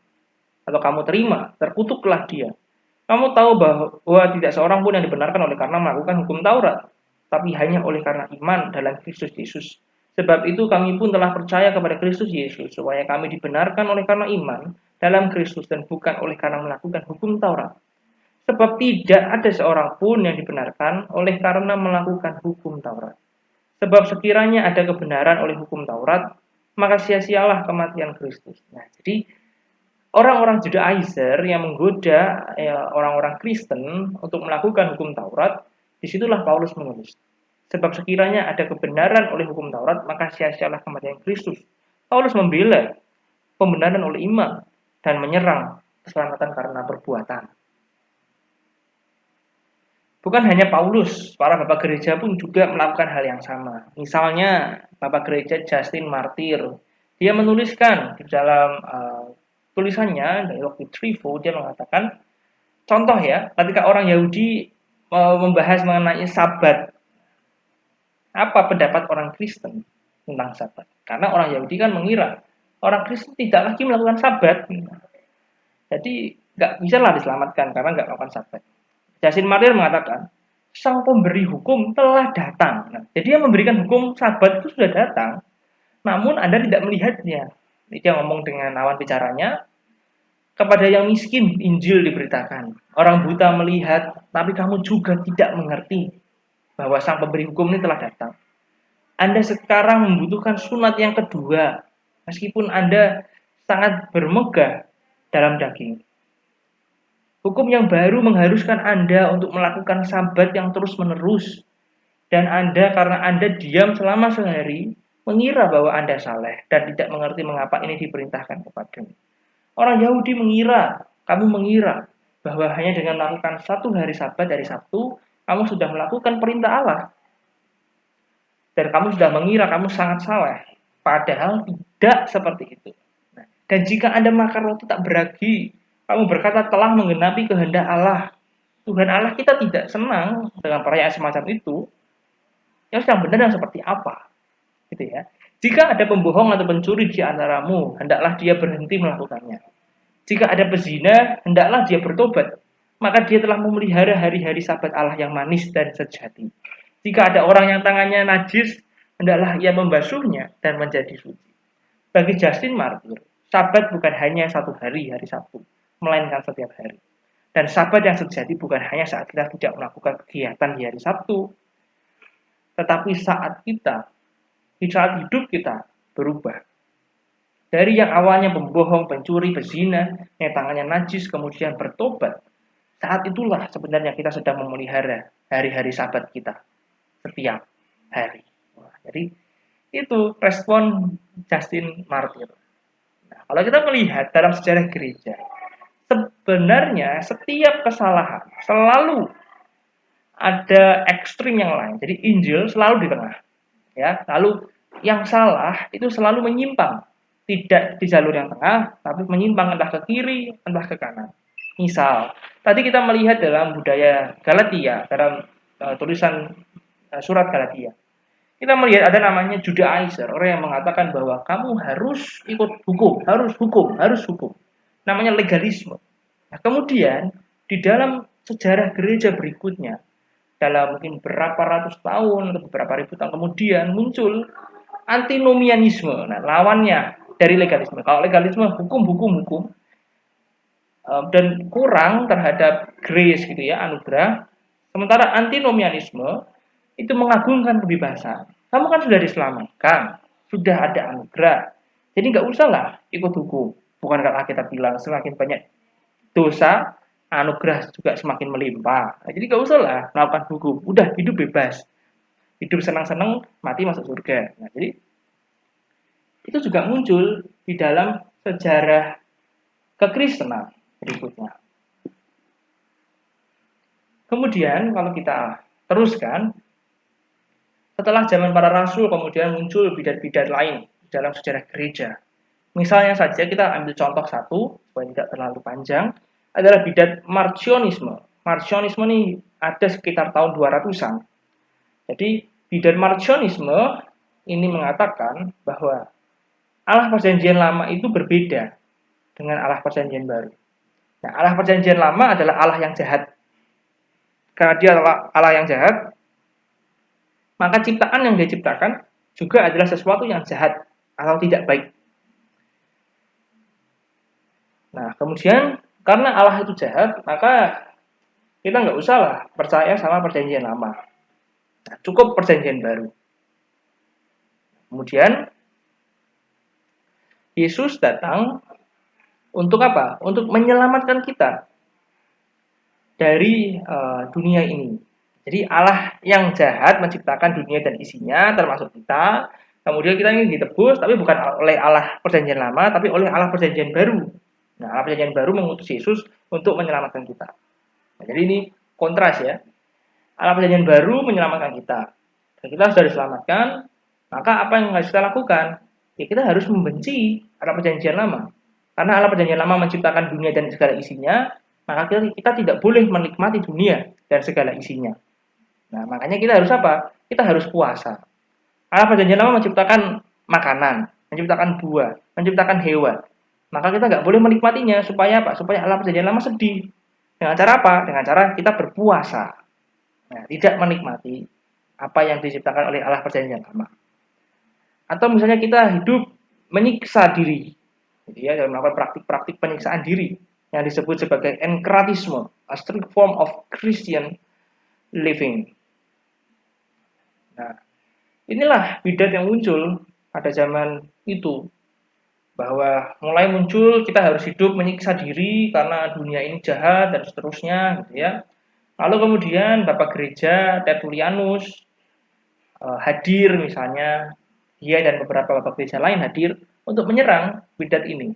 atau kamu terima, terkutuklah dia. Kamu tahu bahwa tidak seorang pun yang dibenarkan oleh karena melakukan hukum Taurat, tapi hanya oleh karena iman dalam Kristus Yesus. Sebab itu kami pun telah percaya kepada Kristus Yesus, supaya kami dibenarkan oleh karena iman dalam Kristus dan bukan oleh karena melakukan hukum Taurat. Sebab tidak ada seorang pun yang dibenarkan oleh karena melakukan hukum Taurat. Sebab sekiranya ada kebenaran oleh hukum Taurat, maka sia-sialah kematian Kristus. Nah, jadi orang-orang Judaizer yang menggoda orang-orang Kristen untuk melakukan hukum Taurat, disitulah Paulus menulis. Sebab sekiranya ada kebenaran oleh hukum Taurat, maka sia-sialah kematian Kristus. Paulus membela pembenaran oleh iman dan menyerang keselamatan karena perbuatan. Bukan hanya Paulus, para bapak gereja pun juga melakukan hal yang sama. Misalnya, bapak gereja Justin Martyr, dia menuliskan di dalam tulisannya, dari waktu Trypho, dia mengatakan, contoh ya, ketika orang Yahudi membahas mengenai Sabat, apa pendapat orang Kristen tentang Sabat? Karena orang Yahudi kan mengira orang Kristen tidak lagi melakukan Sabat, jadi nggak bisa lah diselamatkan karena nggak melakukan Sabat. Justin Martyr mengatakan, sang pemberi hukum telah datang. Nah, jadi yang memberikan hukum Sabat itu sudah datang, namun Anda tidak melihatnya. Dia ngomong dengan lawan bicaranya, kepada yang miskin Injil diberitakan. Orang buta melihat, tapi kamu juga tidak mengerti bahwa sang pemberi hukum ini telah datang. Anda sekarang membutuhkan sunat yang kedua, meskipun Anda sangat bermegah dalam daging. Hukum yang baru mengharuskan Anda untuk melakukan Sabat yang terus-menerus. Dan Anda, karena Anda diam selama sehari, mengira bahwa Anda saleh dan tidak mengerti mengapa ini diperintahkan kepadamu. Orang Yahudi mengira, kamu mengira, bahwa hanya dengan melakukan satu hari Sabat dari Sabtu, kamu sudah melakukan perintah Allah. Dan kamu sudah mengira kamu sangat saleh. Padahal tidak seperti itu. Dan jika Anda makan roti tak beragi, kamu berkata telah menggenapi kehendak Allah. Tuhan Allah kita tidak senang dengan perayaan semacam itu. Yang sedang benar yang seperti apa? Gitu ya. Jika ada pembohong atau pencuri di antaramu, hendaklah dia berhenti melakukannya. Jika ada pezina, hendaklah dia bertobat. Maka dia telah memelihara hari-hari Sabat Allah yang manis dan sejati. Jika ada orang yang tangannya najis, hendaklah ia membasuhnya dan menjadi suci. Bagi Justin Martyr, Sabat bukan hanya satu hari, hari Sabtu, melainkan setiap hari. Dan Sabat yang sejati bukan hanya saat kita tidak melakukan kegiatan di hari Sabtu, tetapi di saat hidup kita berubah. Dari yang awalnya pembohong, pencuri, pezina, yang tangannya najis, kemudian bertobat. Saat itulah sebenarnya kita sedang memelihara hari-hari Sabat kita setiap hari. Jadi itu respon Justin Martyr. Nah, kalau kita melihat dalam sejarah gereja, sebenarnya setiap kesalahan selalu ada ekstrim yang lain. Jadi Injil selalu di tengah, ya. Lalu yang salah itu selalu menyimpang, tidak di jalur yang tengah, tapi menyimpang entah ke kiri, entah ke kanan. Misal, tadi kita melihat dalam budaya Galatia, dalam tulisan surat Galatia, kita melihat ada namanya Judaizer, orang yang mengatakan bahwa kamu harus ikut hukum, harus hukum. Namanya legalisme. Nah, kemudian di dalam sejarah gereja berikutnya, dalam mungkin berapa ratus tahun atau beberapa ribu tahun kemudian muncul antinomianisme. Nah, lawannya dari legalisme. Kalau legalisme hukum dan kurang terhadap grace gitu ya, anugerah. Sementara antinomianisme itu mengagungkan kebebasan. Kamu kan sudah diselamatkan, sudah ada anugerah. Jadi nggak usahlah ikut hukum. Bukankah kita bilang semakin banyak dosa, anugerah juga semakin melimpah. Nah, jadi nggak usahlah melakukan hukum. Udah hidup bebas, hidup senang-senang, mati masuk surga. Nah, jadi itu juga muncul di dalam sejarah kekristenan berikutnya. Kemudian kalau kita teruskan, setelah zaman para rasul kemudian muncul bidat-bidat lain dalam sejarah gereja. Misalnya saja kita ambil contoh satu, supaya tidak terlalu panjang, adalah bidat Marcionisme. Marcionisme ini ada sekitar tahun 200-an. Jadi bidat Marcionisme ini mengatakan bahwa Allah Perjanjian Lama itu berbeda dengan Allah Perjanjian Baru. Nah, Allah Perjanjian Lama adalah Allah yang jahat. Karena dia adalah Allah yang jahat, maka ciptaan yang dia ciptakan juga adalah sesuatu yang jahat atau tidak baik. Nah, kemudian karena Allah itu jahat, maka kita nggak usah lah percaya sama perjanjian lama. Nah, cukup perjanjian baru. Kemudian Yesus datang untuk apa? Untuk menyelamatkan kita dari dunia ini. Jadi Allah yang jahat menciptakan dunia dan isinya, termasuk kita. Kemudian kita ingin ditebus, tapi bukan oleh Allah perjanjian lama, tapi oleh Allah perjanjian baru. Nah, Allah perjanjian baru mengutus Yesus untuk menyelamatkan kita. Nah, jadi ini kontras ya. Allah perjanjian baru menyelamatkan kita. Dan kita sudah diselamatkan, maka apa yang harus kita lakukan? Ya kita harus membenci Allah perjanjian lama. Karena Allah perjanjian lama menciptakan dunia dan segala isinya, maka kita tidak boleh menikmati dunia dan segala isinya. Nah, makanya kita harus apa? Kita harus puasa. Allah perjanjian lama menciptakan makanan, menciptakan buah, menciptakan hewan. Maka kita nggak boleh menikmatinya, supaya apa? Supaya Allah perjanjian lama sedih. Dengan cara apa? Dengan cara kita berpuasa. Nah, tidak menikmati apa yang diciptakan oleh Allah perjanjian lama. Atau misalnya kita hidup menyiksa diri, jadi ya, dalam melakukan praktik-praktik penyiksaan diri yang disebut sebagai enkratisme, a strict form of Christian living. Nah, inilah bidat yang muncul pada zaman itu, bahwa mulai muncul kita harus hidup menyiksa diri karena dunia ini jahat dan seterusnya, gitu ya. Lalu kemudian Bapak Gereja Tertullianus hadir misalnya, dia dan beberapa Bapak Gereja lain hadir untuk menyerang bidat ini.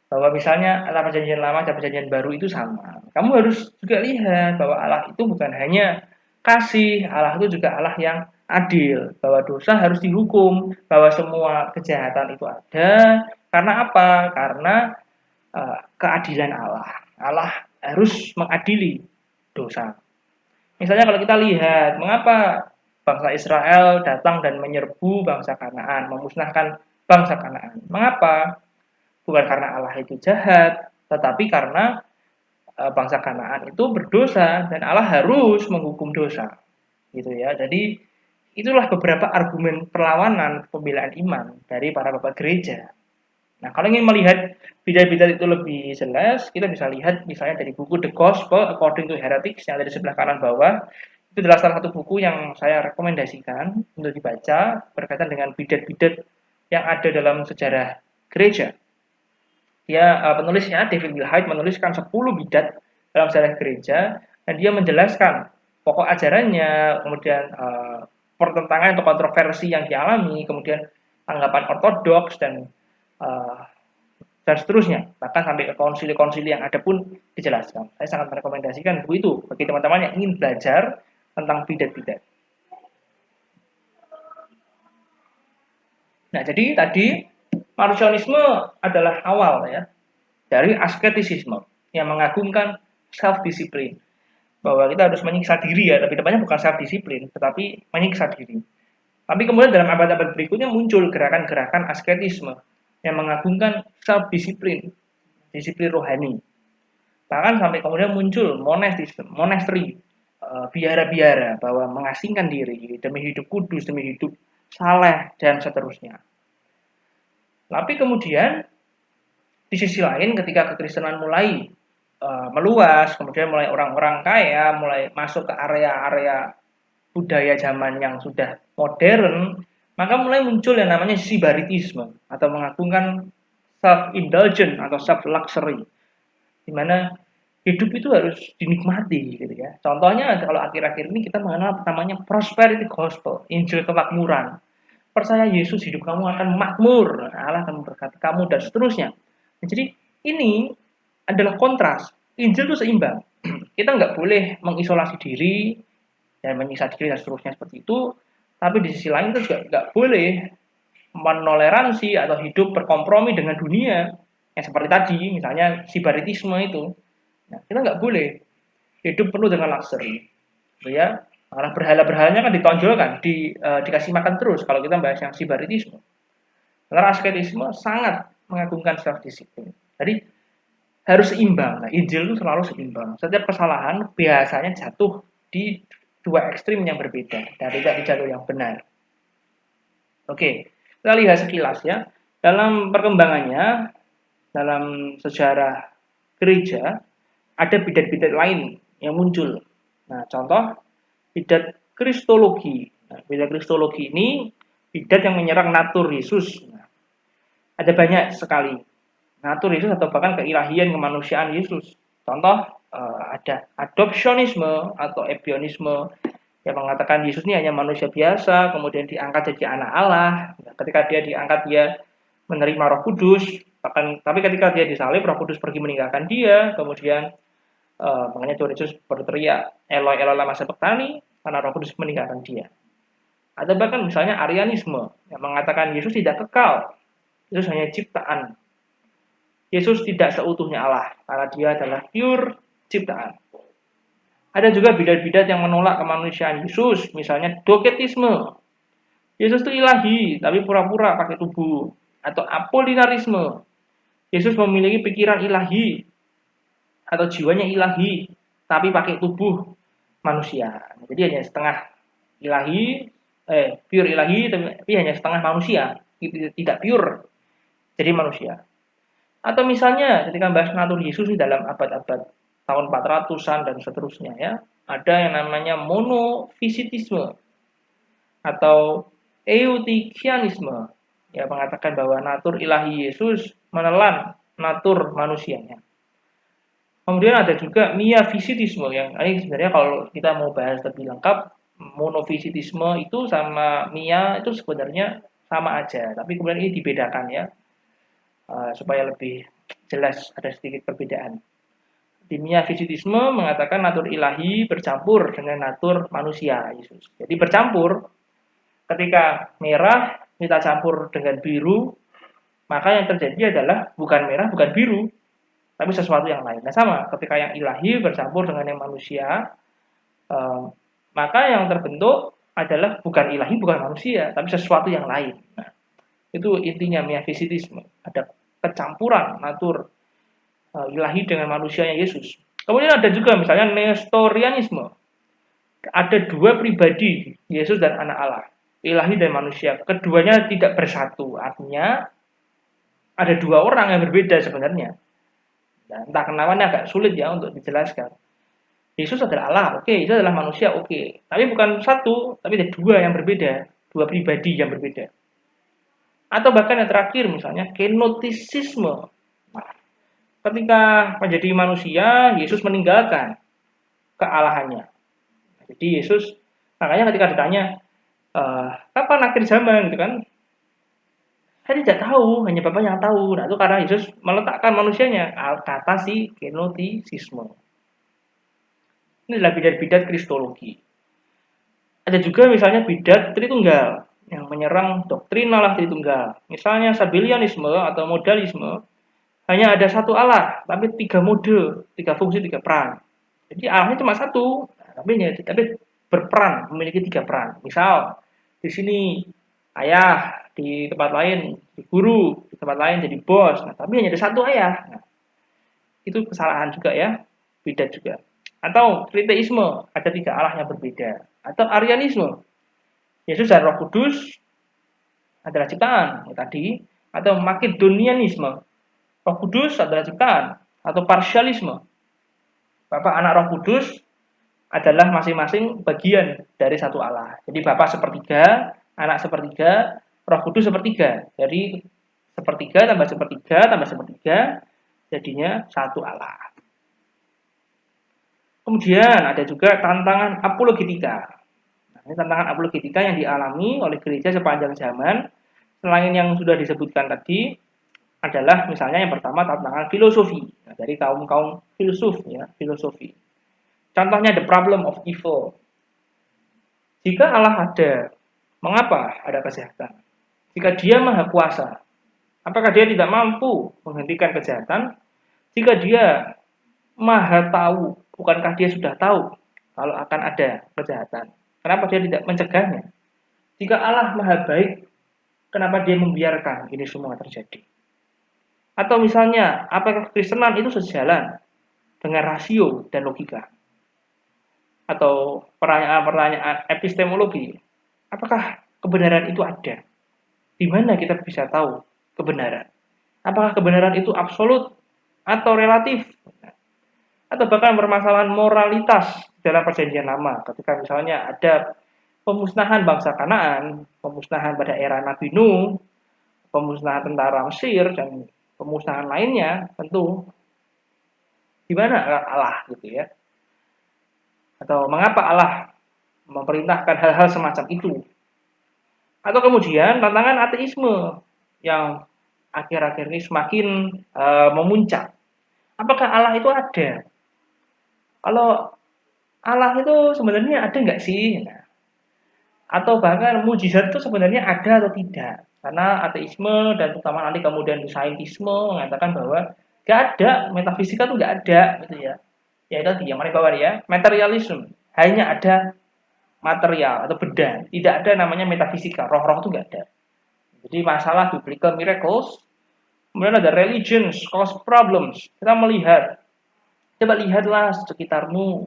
Bahwa misalnya Allah perjanjian lama dan perjanjian baru itu sama. Kamu harus juga lihat bahwa Allah itu bukan hanya kasih, Allah itu juga Allah yang adil, bahwa dosa harus dihukum, bahwa semua kejahatan itu ada. Karena apa? Karena keadilan Allah. Allah harus mengadili dosa. Misalnya kalau kita lihat, mengapa bangsa Israel datang dan menyerbu bangsa Kanaan, memusnahkan bangsa Kanaan. Mengapa? Bukan karena Allah itu jahat, tetapi karena bangsa Kanaan itu berdosa dan Allah harus menghukum dosa. gitu ya. Jadi itulah beberapa argumen perlawanan pembelaan iman dari para bapak gereja. Nah, kalau ingin melihat bidat-bidat itu lebih jelas, kita bisa lihat misalnya dari buku The Gospel According to Heretics yang ada di sebelah kanan bawah. Itu adalah salah satu buku yang saya rekomendasikan untuk dibaca berkaitan dengan bidat-bidat yang ada dalam sejarah gereja. Dia penulisnya David Wilhite menuliskan 10 bidat dalam sejarah gereja dan dia menjelaskan pokok ajarannya, kemudian pertentangan atau kontroversi yang dialami, kemudian anggapan ortodoks dan seterusnya. Bahkan sampai ke konsili-konsili yang ada pun dijelaskan. Saya sangat merekomendasikan buku itu bagi teman-teman yang ingin belajar tentang bidat-bidat. Nah, jadi tadi Marcionisme adalah awal ya dari asketisisme yang mengagungkan self-discipline. Bahwa kita harus menyiksa diri ya, tapi depannya bukan self-discipline, tetapi menyiksa diri. Tapi kemudian dalam abad-abad berikutnya muncul gerakan-gerakan asketisme yang mengagungkan self-discipline, disiplin rohani. Bahkan sampai kemudian muncul monasteri, biara-biara, bahwa mengasingkan diri demi hidup kudus, demi hidup saleh, dan seterusnya. Tapi kemudian di sisi lain ketika kekristenan mulai meluas, kemudian mulai orang-orang kaya mulai masuk ke area-area budaya zaman yang sudah modern, maka mulai muncul yang namanya sibaritisme atau mengagungkan self-indulgent atau self-luxury, di mana hidup itu harus dinikmati gitu ya. Contohnya kalau akhir-akhir ini kita mengenal namanya prosperity gospel, Injil kemakmuran. Percaya Yesus, hidup kamu akan makmur, Allah akan memberkati kamu dan seterusnya. Jadi ini adalah kontras. Injil itu seimbang. Kita nggak boleh mengisolasi diri dan menyiksa diri dan seterusnya seperti itu. Tapi di sisi lain kita juga nggak boleh menoleransi atau hidup berkompromi dengan dunia. Yang seperti tadi, misalnya sibaritisme itu. Nah, kita nggak boleh hidup penuh dengan luxury. Ya, karena berhala-berhalanya kan ditonjolkan, dikasih makan terus kalau kita bahas yang sibaritisme. Karena asketisme sangat mengagungkan self-discipline. Jadi harus seimbang. Nah, Injil itu selalu seimbang. Setiap kesalahan biasanya jatuh di dua ekstrim yang berbeda dan tidak di jalur yang benar. Oke, kita lihat sekilas ya. Dalam perkembangannya, dalam sejarah gereja, ada bidat-bidat lain yang muncul. Nah, contoh bidat kristologi. Nah, bidat kristologi ini bidat yang menyerang natur Yesus. Nah, ada banyak sekali natur Yesus atau bahkan keilahian kemanusiaan Yesus. Contoh ada adopsionisme atau ebionisme yang mengatakan Yesus ini hanya manusia biasa, kemudian diangkat jadi anak Allah. Nah, ketika dia diangkat dia menerima Roh Kudus, bahkan tapi ketika dia disalib Roh Kudus pergi meninggalkan dia, kemudian makanya Tuhan Yesus berteriak Eloi Eloi lama sabachthani karena Roh Kudus meninggalkan dia. Ada bahkan misalnya Arianisme yang mengatakan Yesus tidak kekal, Yesus hanya ciptaan. Yesus tidak seutuhnya Allah karena dia adalah pure ciptaan. Ada juga bidat-bidat yang menolak kemanusiaan Yesus, misalnya doketisme. Yesus itu ilahi, tapi pura-pura pakai tubuh. Atau apolinarisme. Yesus memiliki pikiran ilahi, atau jiwanya ilahi, tapi pakai tubuh manusia. Jadi hanya setengah ilahi, pure ilahi, tapi hanya setengah manusia, tidak pure, jadi manusia. Atau misalnya ketika bahas natur Yesus di dalam abad-abad tahun 400-an dan seterusnya ya, ada yang namanya monofisitisme atau eutikianisme yang mengatakan bahwa natur ilahi Yesus menelan natur manusianya. Kemudian ada juga miafisitisme yang ini sebenarnya kalau kita mau bahas lebih lengkap, monofisitisme itu sama mia itu sebenarnya sama aja, tapi kemudian ini dibedakan ya supaya lebih jelas ada sedikit perbedaan. Di miafisitisme mengatakan natur ilahi bercampur dengan natur manusia Yesus. Jadi bercampur, ketika merah kita campur dengan biru, maka yang terjadi adalah bukan merah, bukan biru, tapi sesuatu yang lain. Nah sama, ketika yang ilahi bercampur dengan yang manusia, maka yang terbentuk adalah bukan ilahi, bukan manusia, tapi sesuatu yang lain. Nah, itu intinya miafisitisme. Ada kecampuran natur ilahi dengan manusianya Yesus. Kemudian ada juga misalnya Nestorianisme. ada dua pribadi, Yesus dan anak Allah, ilahi dan manusia. Keduanya tidak bersatu. Artinya ada dua orang yang berbeda sebenarnya. Dan entah kenapa ini agak sulit ya untuk dijelaskan. Yesus adalah Allah, oke. Yesus adalah manusia, oke. Tapi bukan satu, tapi ada dua yang berbeda. Dua pribadi yang berbeda. Atau bahkan yang terakhir misalnya, kenotisisme. Nah, ketika menjadi manusia, Yesus meninggalkan kealahannya. Jadi Yesus, makanya ketika ditanya, kapan akhir zaman gitu kan, saya tidak tahu, hanya Bapa yang tahu. Nah itu karena Yesus meletakkan manusianya, kata si kenotisisme. Ini adalah bidat-bidat kristologi. Ada juga misalnya bidat Tritunggal yang menyerang doktrin Allah Tritunggal. Misalnya Sabellianisme atau modalisme, hanya ada satu Allah, tapi tiga mode, tiga fungsi, tiga peran. Jadi Allahnya cuma satu, tapi berperan, memiliki tiga peran. Misal di sini ayah, di tempat lain di guru, di tempat lain jadi bos. Nah, tapi hanya ada satu ayah. Nah, itu kesalahan juga ya, bidat juga. Atau triteisme, ada tiga Allah yang berbeda. Atau Arianisme, Yesus dan Roh Kudus adalah ciptaan ya tadi. Atau Makedonianisme, Roh Kudus adalah ciptaan. Atau parsialisme, Bapa, Anak, Roh Kudus adalah masing-masing bagian dari satu Allah. Jadi Bapa sepertiga, Anak sepertiga, Roh Kudus sepertiga. Jadi sepertiga tambah sepertiga tambah sepertiga jadinya satu Allah. Kemudian ada juga tantangan apologetika. Nah, ini tantangan apologetika yang dialami oleh gereja sepanjang zaman. Selain yang sudah disebutkan tadi, adalah misalnya yang pertama tantangan filosofi. Nah, dari kaum-kaum filsuf ya, filosofi. Contohnya the problem of evil. Jika Allah ada, mengapa ada kejahatan? Jika dia maha kuasa, apakah dia tidak mampu menghentikan kejahatan? Jika dia maha tahu, bukankah dia sudah tahu kalau akan ada kejahatan? Kenapa dia tidak mencegahnya? Jika Allah maha baik, kenapa dia membiarkan ini semua terjadi? Atau misalnya, apakah Kristenan itu sejalan dengan rasio dan logika? Atau pertanyaan-pertanyaan epistemologi, apakah kebenaran itu ada? Di mana kita bisa tahu kebenaran? Apakah kebenaran itu absolut atau relatif? Atau bahkan permasalahan moralitas dalam perjanjian lama, ketika misalnya ada pemusnahan bangsa Kanaan, pemusnahan pada era Nabi Nuh, pemusnahan tentara Mesir, dan pemusnahan lainnya, tentu di mana Allah gitu ya? Atau mengapa Allah memerintahkan hal-hal semacam itu? Atau kemudian tantangan ateisme yang akhir-akhir ini semakin memuncak. Apakah Allah itu ada? Kalau Allah itu sebenarnya ada nggak sih? Nah, atau bahkan mujizat itu sebenarnya ada atau tidak? Karena ateisme dan terutama nanti kemudian saintisme mengatakan bahwa nggak ada, metafisika itu nggak ada, gitu ya. Ya tadi yang mana bawah ya, materialisme, hanya ada material atau benda, tidak ada namanya metafisika, roh-roh itu nggak ada. Jadi masalah biblical miracles, kemudian ada religions, cause problems. Kita melihat, coba lihatlah sekitarmu,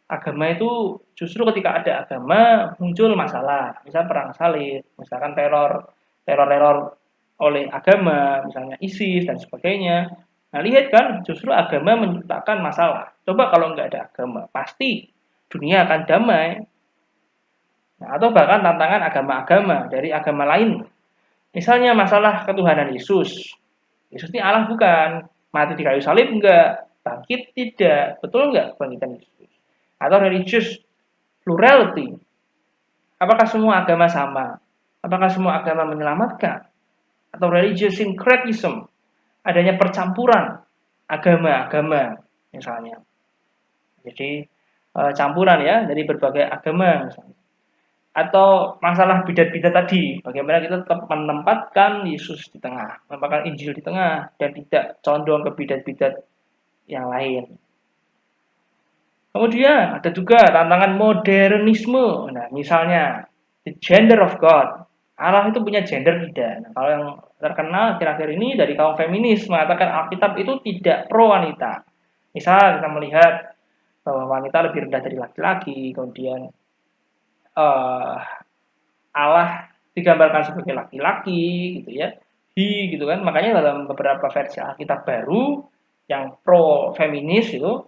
agama itu justru ketika ada agama muncul masalah, misalnya perang salib, misalkan teror oleh agama, misalnya ISIS dan sebagainya. Nah lihat kan, justru agama menciptakan masalah. Coba kalau nggak ada agama, pasti dunia akan damai. Nah, atau bahkan tantangan agama-agama dari agama lain. Misalnya masalah ketuhanan Yesus. Yesus ini Allah bukan, mati di kayu salib enggak, bangkit tidak, betul enggak kebangkitan Yesus? Atau religious plurality. Apakah semua agama sama? Apakah semua agama menyelamatkan? Atau religious syncretism, adanya percampuran agama-agama misalnya. Jadi campuran ya dari berbagai agama misalnya. Atau masalah bidat-bidat tadi, bagaimana kita tetap menempatkan Yesus di tengah, menempatkan Injil di tengah, dan tidak condong ke bidat-bidat yang lain. Kemudian ada juga tantangan modernisme. Nah, misalnya the gender of God. Allah itu punya gender tidak? Nah, kalau yang terkenal akhir-akhir ini dari kaum feminis mengatakan Alkitab itu tidak pro wanita. Misal kita melihat bahwa wanita lebih rendah dari laki-laki, kemudian uh, Allah digambarkan sebagai laki-laki gitu ya, gitu kan. Makanya dalam beberapa versi Alkitab baru yang pro feminis itu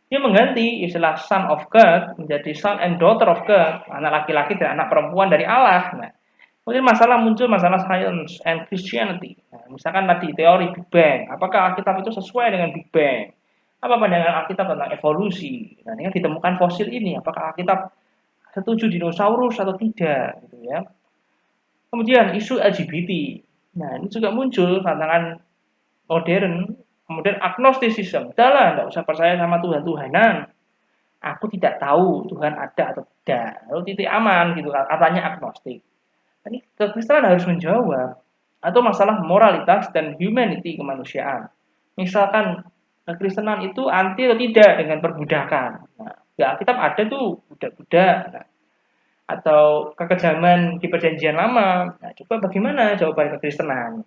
dia mengganti istilah son of God menjadi son and daughter of God, anak laki-laki dan anak perempuan dari Allah. Nah, kemudian muncul masalah science and Christianity. Nah, misalkan tadi teori Big Bang, apakah Alkitab itu sesuai dengan Big Bang? Apa pandangan Alkitab tentang evolusi? Nah, ini kan ditemukan fosil ini, apakah Alkitab setuju dinosaurus atau tidak? Gitu ya. Kemudian isu LGBT. Nah, ini juga muncul tantangan modern. Kemudian agnosticism. Udahlah, nggak usah percaya sama Tuhan-Tuhanan. Aku tidak tahu Tuhan ada atau tidak. Lalu titik aman gitu katanya agnostik. Ini kekristenan harus menjawab atau masalah moralitas dan humanity kemanusiaan. Misalkan kekristenan itu anti atau tidak dengan perbudakan. Nah, ya Alkitab ada tuh budak-budak. Nah, atau kekejaman di perjanjian lama. Nah, coba bagaimana jawaban kekristenan?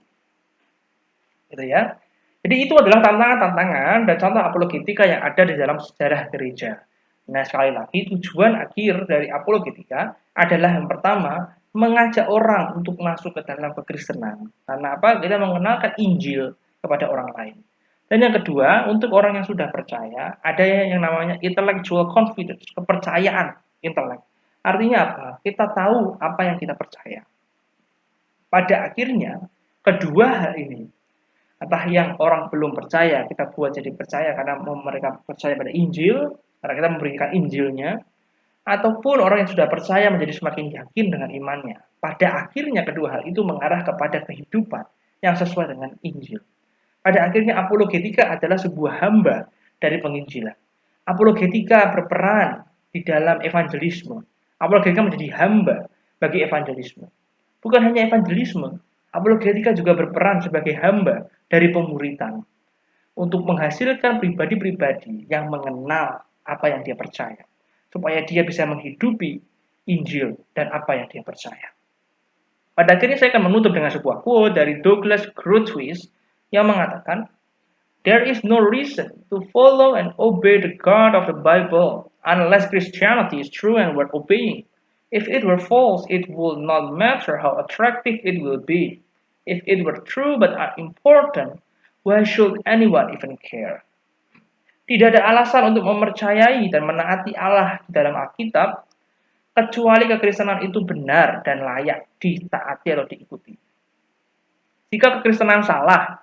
Gitu ya. Jadi itu adalah tantangan-tantangan dan contoh apologetika yang ada di dalam sejarah gereja. Nah, sekali lagi tujuan akhir dari apologetika adalah yang pertama, mengajak orang untuk masuk ke dalam kekristenan. Karena apa? Kita mengenalkan Injil kepada orang lain. Dan yang kedua, untuk orang yang sudah percaya, ada yang namanya intellectual confidence, kepercayaan intelek. Artinya apa? Kita tahu apa yang kita percaya. Pada akhirnya, kedua hal ini, entah yang orang belum percaya, kita buat jadi percaya karena mereka percaya pada Injil, karena kita memberikan Injilnya, ataupun orang yang sudah percaya menjadi semakin yakin dengan imannya. Pada akhirnya kedua hal itu mengarah kepada kehidupan yang sesuai dengan Injil. Pada akhirnya apologetika adalah sebuah hamba dari penginjilan. Apologetika berperan di dalam evangelisme. Apologetika menjadi hamba bagi evangelisme. Bukan hanya evangelisme, apologetika juga berperan sebagai hamba dari pemuritan untuk menghasilkan pribadi-pribadi yang mengenal apa yang dia percaya, supaya dia bisa menghidupi Injil dan apa yang dia percaya. Pada akhirnya saya akan menutup dengan sebuah quote dari Douglas Groothuis yang mengatakan, "There is no reason to follow and obey the God of the Bible unless Christianity is true and worth obeying. If it were false, it would not matter how attractive it will be. If it were true but unimportant, why should anyone even care?" Tidak ada alasan untuk mempercayai dan menaati Allah di dalam Alkitab, kecuali kekristenan itu benar dan layak ditaati atau diikuti. Jika kekristenan salah,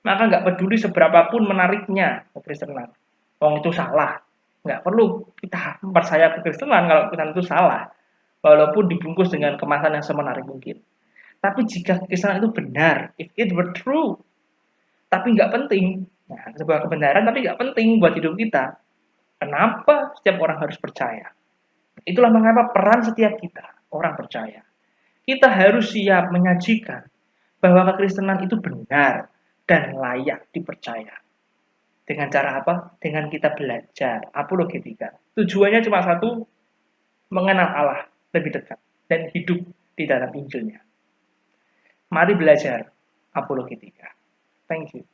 maka nggak peduli seberapapun menariknya kekristenan. Wong itu salah. Nggak perlu kita percaya kekristenan kalau kekristenan itu salah. Walaupun dibungkus dengan kemasan yang semenarik mungkin. Tapi jika kekristenan itu benar, if it were true, tapi nggak penting, nah, sebuah kebenaran tapi nggak penting buat hidup kita, kenapa setiap orang harus percaya? Itulah mengapa peran setiap kita, orang percaya. Kita harus siap menyajikan bahwa kekristenan itu benar dan layak dipercaya. Dengan cara apa? Dengan kita belajar apologetika. Tujuannya cuma satu, mengenal Allah lebih dekat dan hidup di dalam Injilnya. Mari belajar apologetika. Thank you.